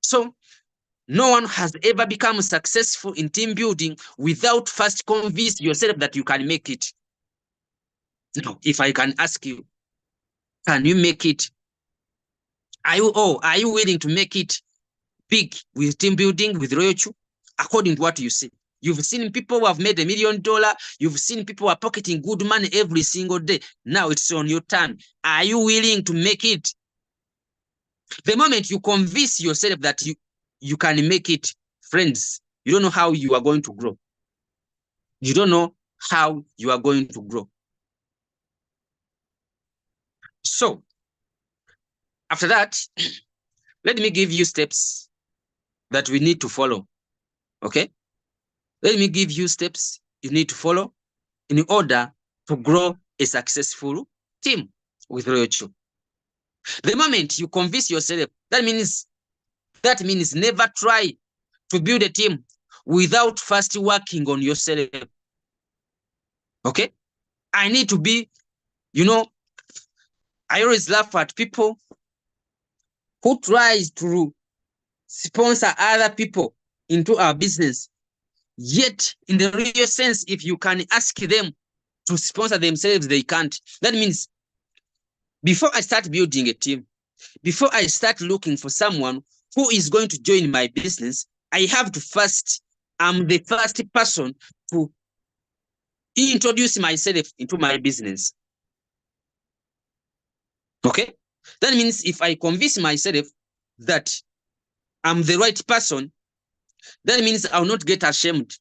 So no one has ever become successful in team building without first convince yourself that you can make it. Now, if I can ask you, can you make it? Are you willing to make it big with team building, with Royochu, according to what you see? You've seen people who have made $1 million. You've seen people who are pocketing good money every single day. Now it's on your turn. Are you willing to make it? The moment you convince yourself that you can make it, friends, you don't know how you are going to grow. You don't know how you are going to grow. So, after that, let me give you steps that we need to follow. Okay? Let me give you steps you need to follow in order to grow a successful team with Royochu. The moment you convince yourself, that means never try to build a team without first working on yourself. Okay? I need to be, I always laugh at people who tries to sponsor other people into our business. Yet, in the real sense, if you can ask them to sponsor themselves, they can't. That means before I start building a team, before I start looking for someone who is going to join my business, I have to first, I'm the first person to introduce myself into my business. Okay? That means if I convince myself that I'm the right person, that means I'll not get ashamed.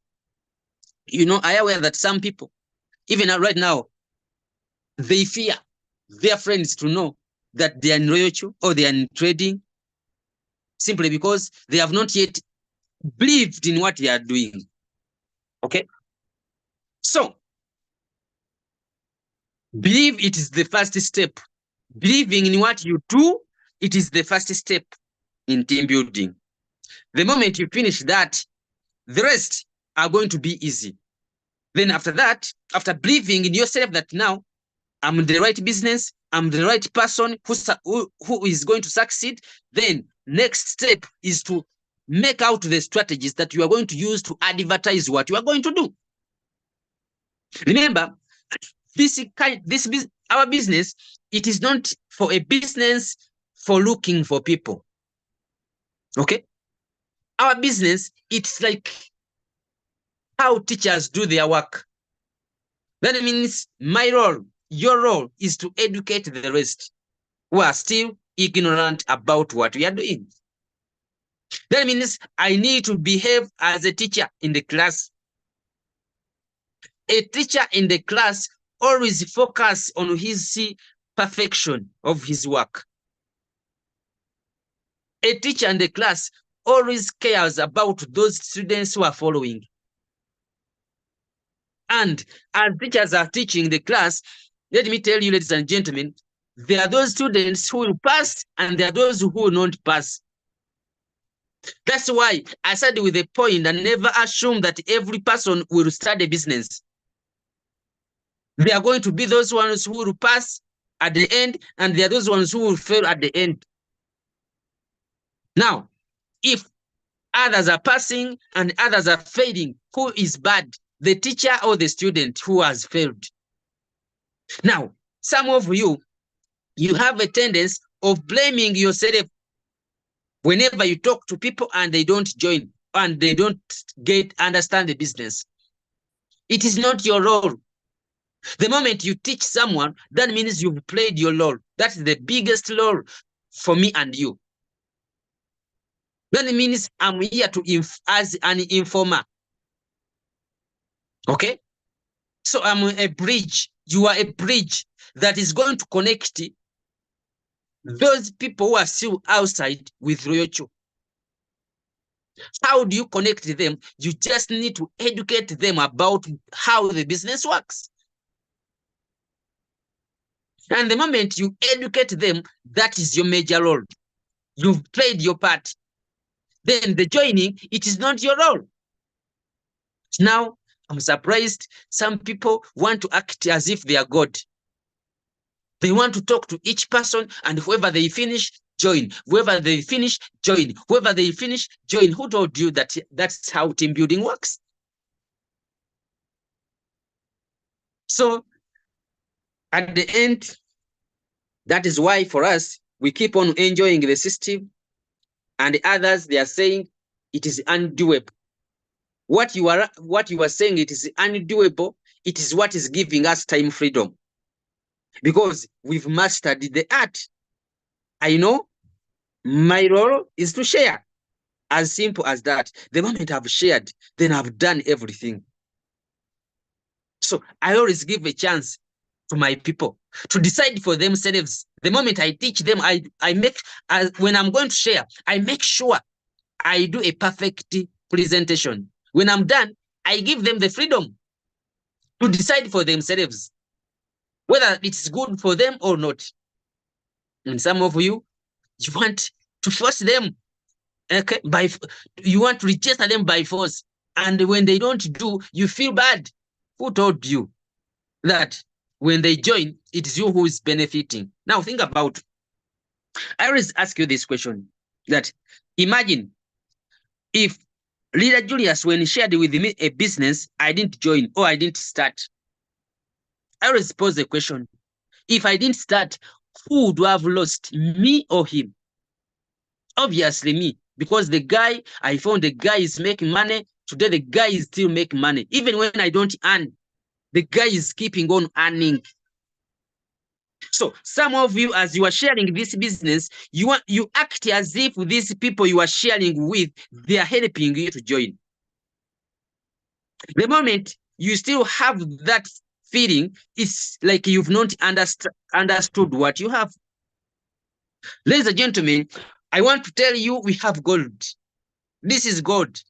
I am aware that some people, even right now, they fear their friends to know that they are in Royochu or they are in trading, simply because they have not yet believed in what they are doing. Okay? So, believe it is the first step. Believing in what you do, it is the first step in team building. The moment you finish that, the rest are going to be easy. Then after that, after believing in yourself that now I'm the right business, I'm the right person who is going to succeed, then next step is to make out the strategies that you are going to use to advertise what you are going to do. Remember, our business, it is not for a business for looking for people. Okay? Our business, it's like how teachers do their work. That means my role, your role, is to educate the rest who are still ignorant about what we are doing. That means I need to behave as a teacher in the class. A teacher in the class always focus on his perfection of his work. A teacher in the class always cares about those students who are following. And as teachers are teaching the class, let me tell you, ladies and gentlemen, there are those students who will pass and there are those who will not pass. That's why I started with a point and never assume that every person will start a business. There are going to be those ones who will pass at the end, and there are those ones who will fail at the end. Now, if others are passing and others are failing, who is bad? The teacher or the student who has failed? Now, some of you have a tendency of blaming yourself whenever you talk to people and they don't join and they don't understand the business. It is not your role. The moment you teach someone, that means you've played your role. That's the biggest role for me and you. That means I'm here as an informer. Okay? So I'm a bridge. You are a bridge that is going to connect those people who are still outside with Royocho. How do you connect them? You just need to educate them about how the business works. And the moment you educate them, that is your major role. You've played your part. Then the joining, it is not your role. Now, I'm surprised some people want to act as if they are God. They want to talk to each person, and whoever they finish, join. Whoever they finish, join. Whoever they finish, join. Who told you that that's how team building works? So at the end, that is why for us, we keep on enjoying the system, and the others, they are saying it is undoable. What you are saying, it is undoable. It is what is giving us time freedom, because we've mastered the art. I know my role is to share. As simple as that. The moment I've shared, then I've done everything. So I always give a chance to my people to decide for themselves. The moment I teach them, I make, when I'm going to share, I make sure I do a perfect presentation. When I'm done, I give them the freedom to decide for themselves whether it's good for them or not. And some of you want to force them, okay, you want to register them by force, and when they don't do, you feel bad. Who told you that when they join, it is you who is benefiting? Now think about, I always ask you this question, that imagine if Leader Julius, when he shared with me a business, I didn't join or I didn't start. I always pose the question, if I didn't start, who would have lost, me or him? Obviously me, because I found the guy is making money. Today the guy is still making money. Even when I don't earn, the guy is keeping on earning. So some of you, as you are sharing this business, you act as if these people you are sharing with, they are helping you to join. The moment you still have that feeling, it's like you've not understood what you have. Ladies and gentlemen, I want to tell you, we have gold. This is gold.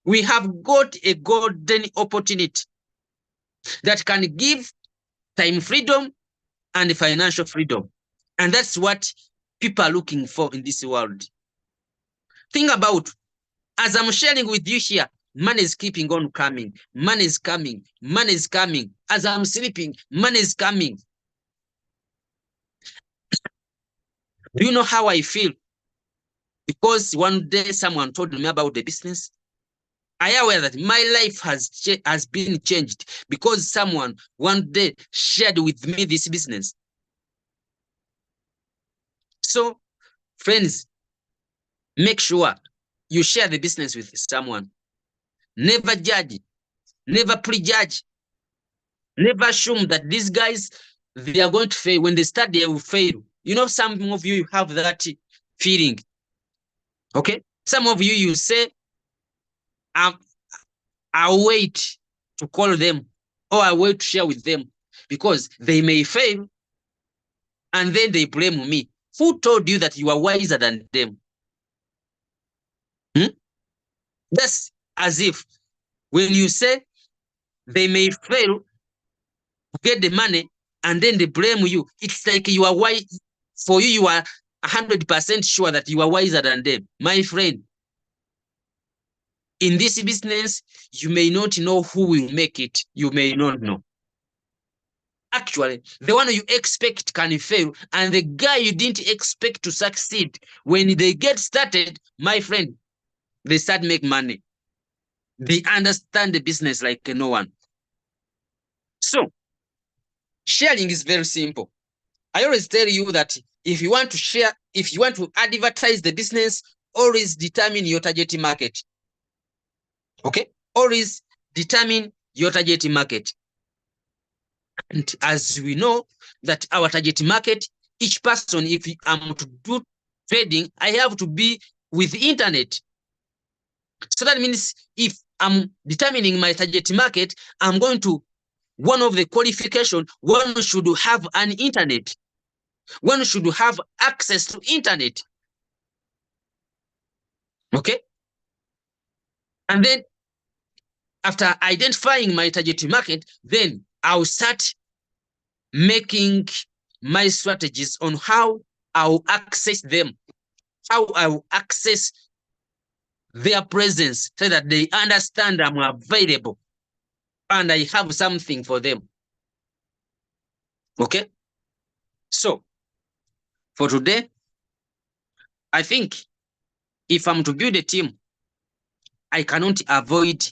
We have got a golden opportunity that can give time freedom and financial freedom. And that's what people are looking for in this world. Think about, as I'm sharing with you here, money is keeping on coming. Money is coming. Money is coming. As I'm sleeping, money is coming. Do you know how I feel? Because one day someone told me about the business. I am aware that my life has been changed because someone one day shared with me this business. So, friends, make sure you share the business with someone. Never judge, never prejudge, never assume that these guys, they are going to fail. When they start, they will fail. You know, some of you have that feeling. Okay? Some of you say, I'll wait to call them, or I'll wait to share with them, because they may fail and then they blame me. Who told you that you are wiser than them? That's as if when you say they may fail to get the money and then they blame you, it's like you are wise. For you, you are 100% sure that you are wiser than them. My friend, in this business, you may not know who will make it. You may not know. Actually, the one you expect can fail, and the guy you didn't expect to succeed, when they get started, my friend, they start making money. They understand the business like no one. So, sharing is very simple. I always tell you that if you want to share, if you want to advertise the business, always determine your target market. Okay? Always determine your target market. And as we know that our target market, each person, if I'm to do trading, I have to be with the internet. So that means if I'm determining my target market, I'm going to, one of the qualifications, one should have an internet. One should have access to internet. Okay? And then after identifying my target market, then I'll start making my strategies on how I'll access them, how I'll access their presence so that they understand I'm available. and I have something for them. Okay? So, for today, I think if I'm to build a team, I cannot avoid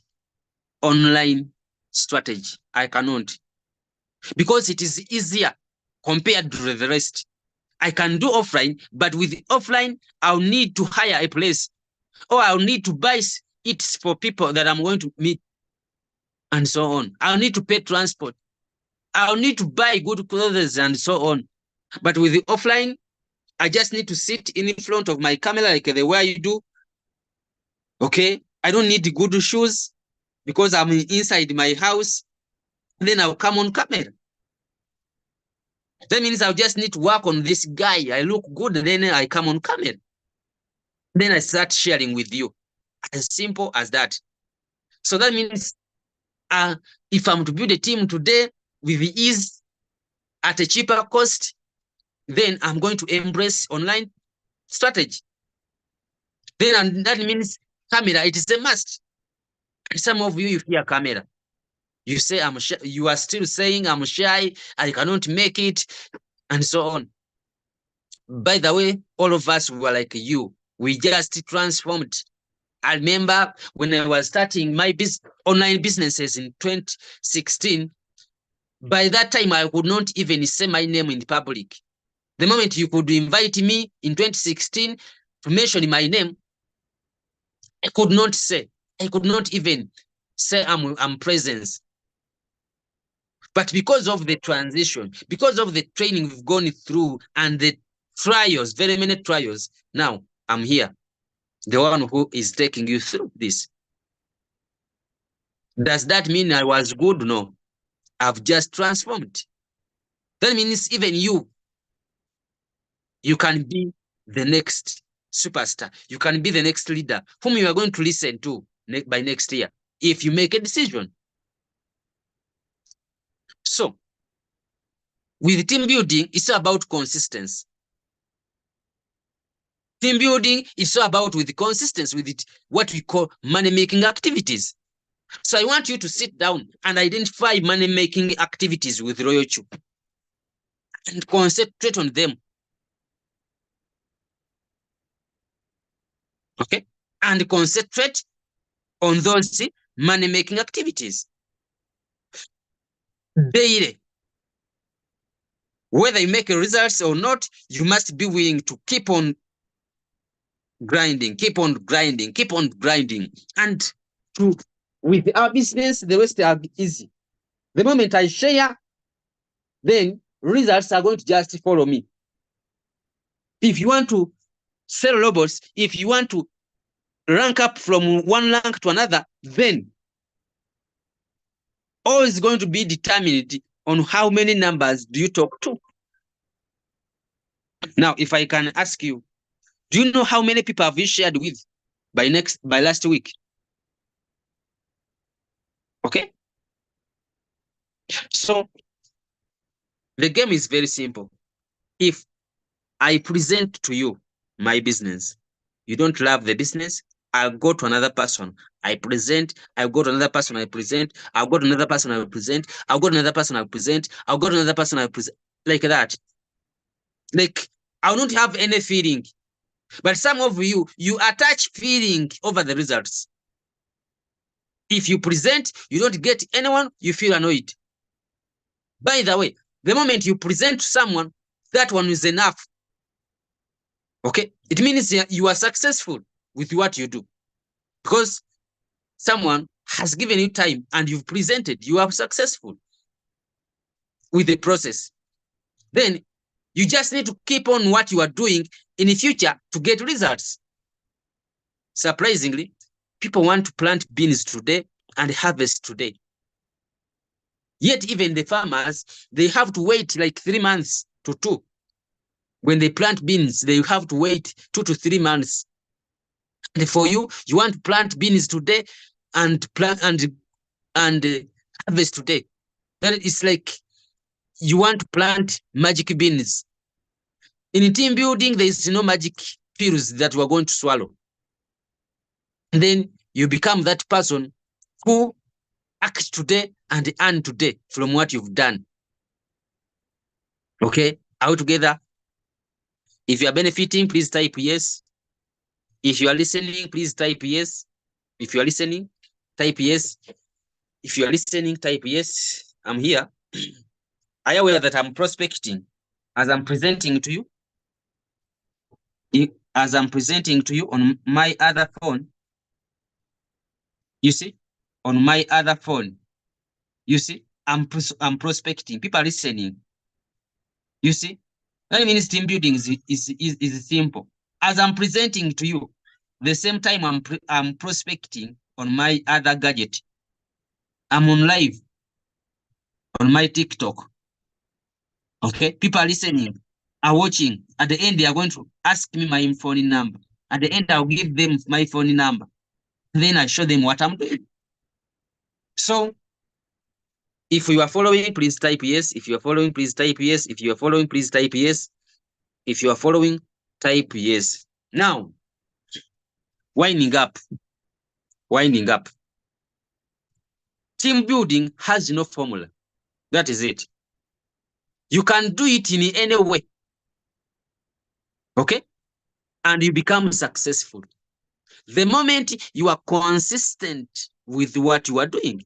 online strategy. I cannot. Because it is easier compared to the rest. I can do offline, but with offline, I'll need to hire a place, or I'll need to buy it for people that I'm going to meet, and so on. I'll need to pay transport. I'll need to buy good clothes and so on. But with the offline, I just need to sit in front of my camera like the way you do. Okay? I don't need good shoes because I'm inside my house. Then I'll come on camera. That means I'll just need to work on this guy. I look good, then I come on camera. Then I start sharing with you. As simple as that. So that means if I'm to build a team today with ease at a cheaper cost, then I'm going to embrace online strategy. Then that means camera, it is a must. And some of you hear camera. You say, I'm shy. You are still saying, I'm shy, I cannot make it, and so on. By the way, all of us were like you. We just transformed. I remember when I was starting my online businesses in 2016, by that time, I could not even say my name in public. The moment you could invite me in 2016 to mention my name, I could not say. I could not even say I'm present. But because of the transition, because of the training we've gone through and the trials, very many trials, now I'm here, the one who is taking you through this. Does that mean I was good? No. I've just transformed. That means even you can be the next superstar. You can be the next leader whom you are going to listen to by next year if you make a decision. So, with team building, it's about consistency. Team building is about with consistency, with it, what we call money-making activities. So I want you to sit down and identify money-making activities with Royal Chup and concentrate on them. Okay? And concentrate on those money-making activities daily. Whether you make results or not, you must be willing to keep on grinding, keep on grinding, keep on grinding. And with our business, the rest are easy. The moment I share, then results are going to just follow me. If you want to sell robots, if you want to rank up from one rank to another, then all is going to be determined on how many numbers do you talk to. Now, if I can ask you, do you know how many people have you shared with by last week? Okay. So the game is very simple. If I present to you my business, you don't love the business, I'll go to another person, I present, I'll go to another person, I present, I'll go to another person, I present, I'll go to another person, I present, I'll go to another person, I present, like that. Like, I'll not have any feeling. But some of you attach feeling over the results. If you present, you don't get anyone, you feel annoyed. By the way, the moment you present to someone, that one is enough. Okay? It means you are successful with what you do. Because someone has given you time and you've presented, you are successful with the process. Then you just need to keep on what you are doing in the future to get results. Surprisingly, people want to plant beans today and harvest today. Yet even the farmers, they have to wait like 3 months to 2. When they plant beans, they have to wait 2 to 3 months. And for you, you want to plant beans today and harvest today. Then it's like you want to plant magic beans. In team building, there is no magic pills that we're going to swallow. And then you become that person who Act today and earn today from what you've done. Okay, are we together? If you are benefiting, please type yes. If you are listening, please type yes. If you are listening, type yes. If you are listening, type yes. I'm here. Are you aware that I'm prospecting as I'm presenting to you? As I'm presenting to you on my other phone, you see, on my other phone, you see, I'm prospecting. People are listening. You see, that means team building is simple. As I'm presenting to you, the same time I'm prospecting on my other gadget. I'm on live on my TikTok. Okay, people are listening, are watching. At the end, they are going to ask me my phone number. At the end, I'll give them my phone number. Then I show them what I'm doing. So, if you are following, please type yes. If you are following, please type yes. If you are following, please type yes. If you are following, type yes. Now, winding up. Winding up. Team building has no formula. That is it. You can do it in any way. Okay? And you become successful. The moment you are consistent with what you are doing.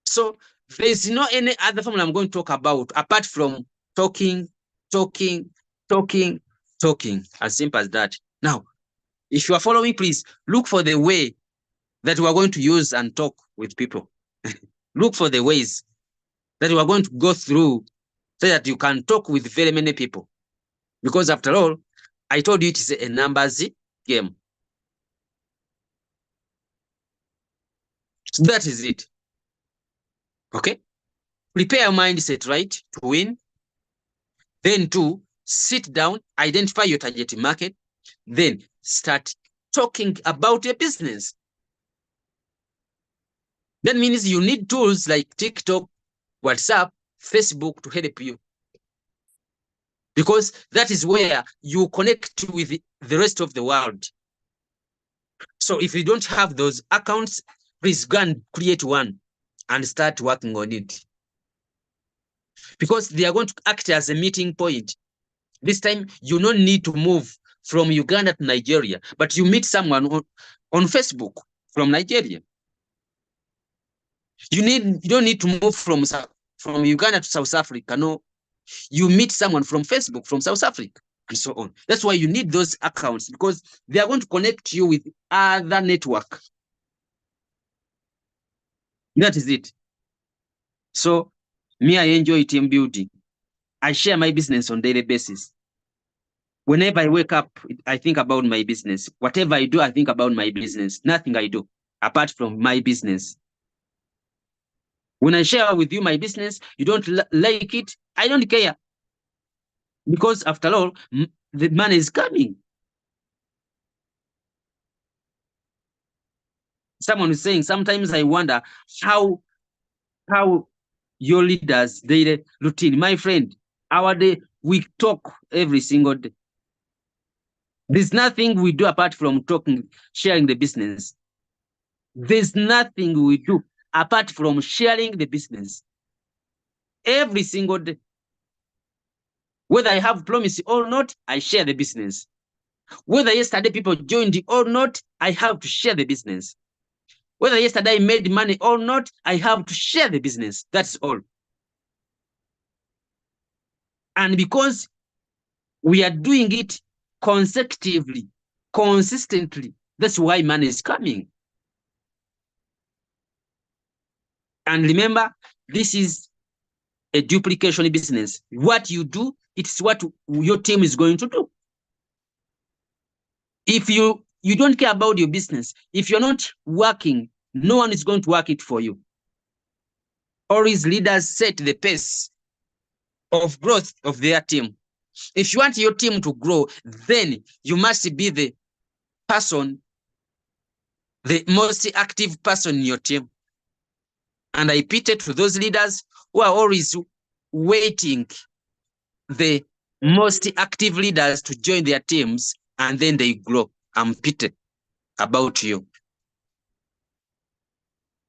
So there's no any other formula I'm going to talk about apart from talking. As simple as that. Now, if you are following, please look for the way that we are going to use and talk with people. Look for the ways that we are going to go through so that you can talk with very many people. Because after all, I told you it is a numbers game. So that is it. Okay? Prepare your mindset, right, to win. Then to sit down, identify your target market, then start talking about your business. That means you need tools like TikTok, WhatsApp, Facebook to help you. Because that is where you connect with the rest of the world. So if you don't have those accounts, please go and create one and start working on it. Because they are going to act as a meeting point. This time, you don't need to move from Uganda to Nigeria, but you meet someone on Facebook from Nigeria. You don't need to move from Uganda to South Africa. No, you meet someone from Facebook from South Africa and so on. That's why you need those accounts, because they are going to connect you with other network. That is it. So me, I enjoy team building. I share my business on a daily basis. Whenever I wake up, I think about my business. Whatever I do, I think about my business. Nothing I do apart from my business. When I share with you my business, you don't like it, I don't care. Because after all, the money is coming. Someone is saying, sometimes I wonder how your leaders' daily routine. My friend, our day, we talk every single day. There's nothing we do apart from talking, sharing the business. There's nothing we do apart from sharing the business. Every single day. Whether I have promise or not, I share the business. Whether yesterday people joined or not, I have to share the business. Whether yesterday I made money or not, I have to share the business. That's all. And because we are doing it consecutively, consistently, that's why money is coming. And remember, this is a duplication business. What you do, it's what your team is going to do. If you don't care about your business, if you're not working, no one is going to work it for you. Always leaders set the pace of growth of their team. If you want your team to grow, then you must be the person, the most active person in your team. And I pity to those leaders who are always waiting the most active leaders to join their teams and then they grow. I'm pity about you.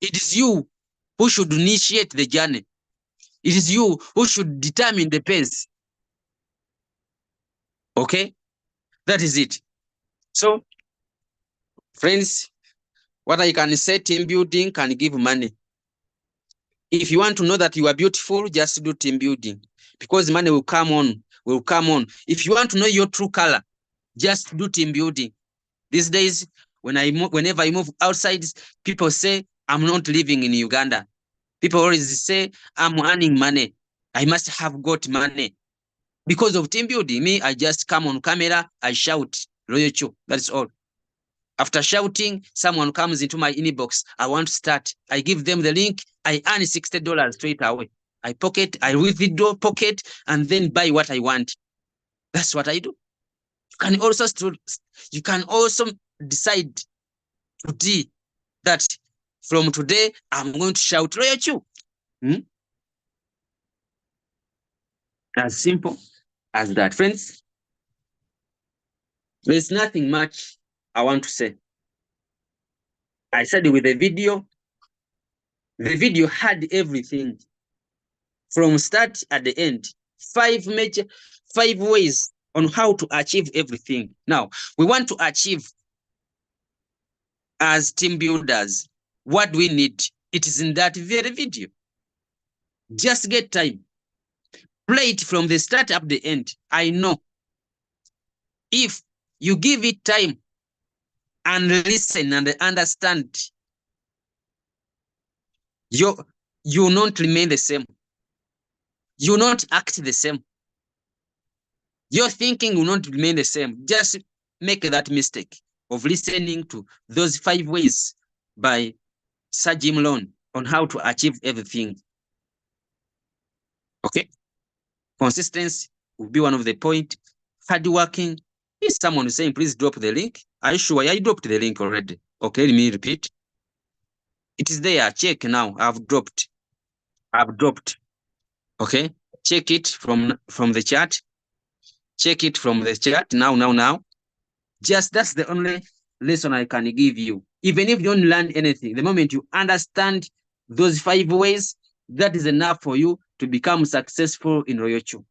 It is you who should initiate the journey. It is you who should determine the pace. Okay? That is it. So, friends, what I can say, team building can give money. If you want to know that you are beautiful, just do team building, because money will come on, will come on. If you want to know your true color, just do team building. These days, whenever I move outside, people say, I'm not living in Uganda. People always say, I'm earning money. I must have got money. Because of team building, me, I just come on camera, I shout, Royal Chu, that's all. After shouting, someone comes into my inbox. I want to start. I give them the link. I earn $60 straight away. I withdraw, pocket, and then buy what I want. That's what I do. You can also decide today that from today, I'm going to shout Royal Chu. As simple as that, friends. There's nothing much I want to say. I said with the video had everything from start at the end. 5 ways on how to achieve everything. Now, we want to achieve as team builders what we need. It is in that very video. Just get time. Play it from the start up the end. I know if you give it time and listen and understand, you will not remain the same. You will not act the same. Your thinking will not remain the same. Just make that mistake of listening to those 5 ways by Sir Jim Rohn on how to achieve everything. Okay? Consistency will be one of the point. Hard working. Is someone saying, please drop the link? Are you sure? I dropped the link already. Okay, let me repeat. It is there. Check now. I've dropped. Okay? Check it from the chat. Check it from the chat now. Just that's the only lesson I can give you. Even if you don't learn anything, the moment you understand those 5 ways, that is enough for you to become successful in Royal Chu.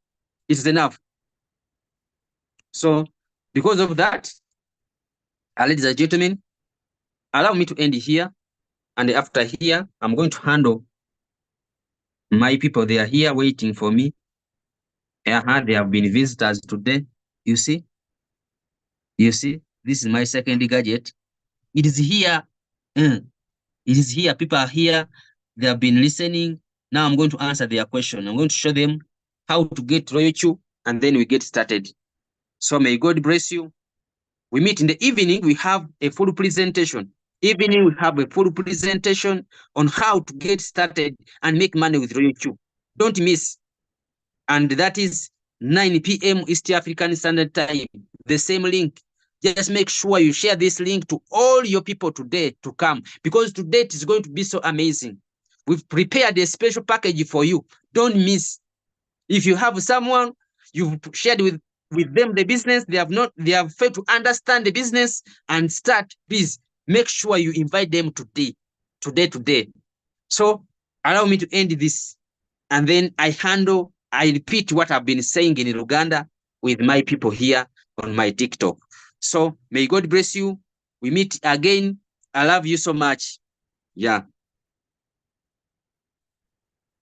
It is enough. So, because of that, ladies and gentlemen, allow me to end here. And after here, I'm going to handle my people. They are here waiting for me. They have been visitors today. You see, this is my second gadget. It is here. It is here. People are here. They have been listening. Now I'm going to answer their question. I'm going to show them how to get Royal Chu, and then we get started. So may God bless you. We meet in the evening. We have a full presentation. Evening, we have a full presentation on how to get started and make money with Royal Chu. Don't miss. And that is 9 p.m. East African Standard Time. The same link. Just make sure you share this link to all your people today to come, because today it is going to be so amazing. We've prepared a special package for you. Don't miss. If you have someone you've shared with them the business, they have failed to understand the business and start, please make sure you invite them today. So allow me to end this, and then I repeat what I've been saying in Uganda with my people here on my TikTok. So may God bless you. We meet again. I love you so much. Yeah.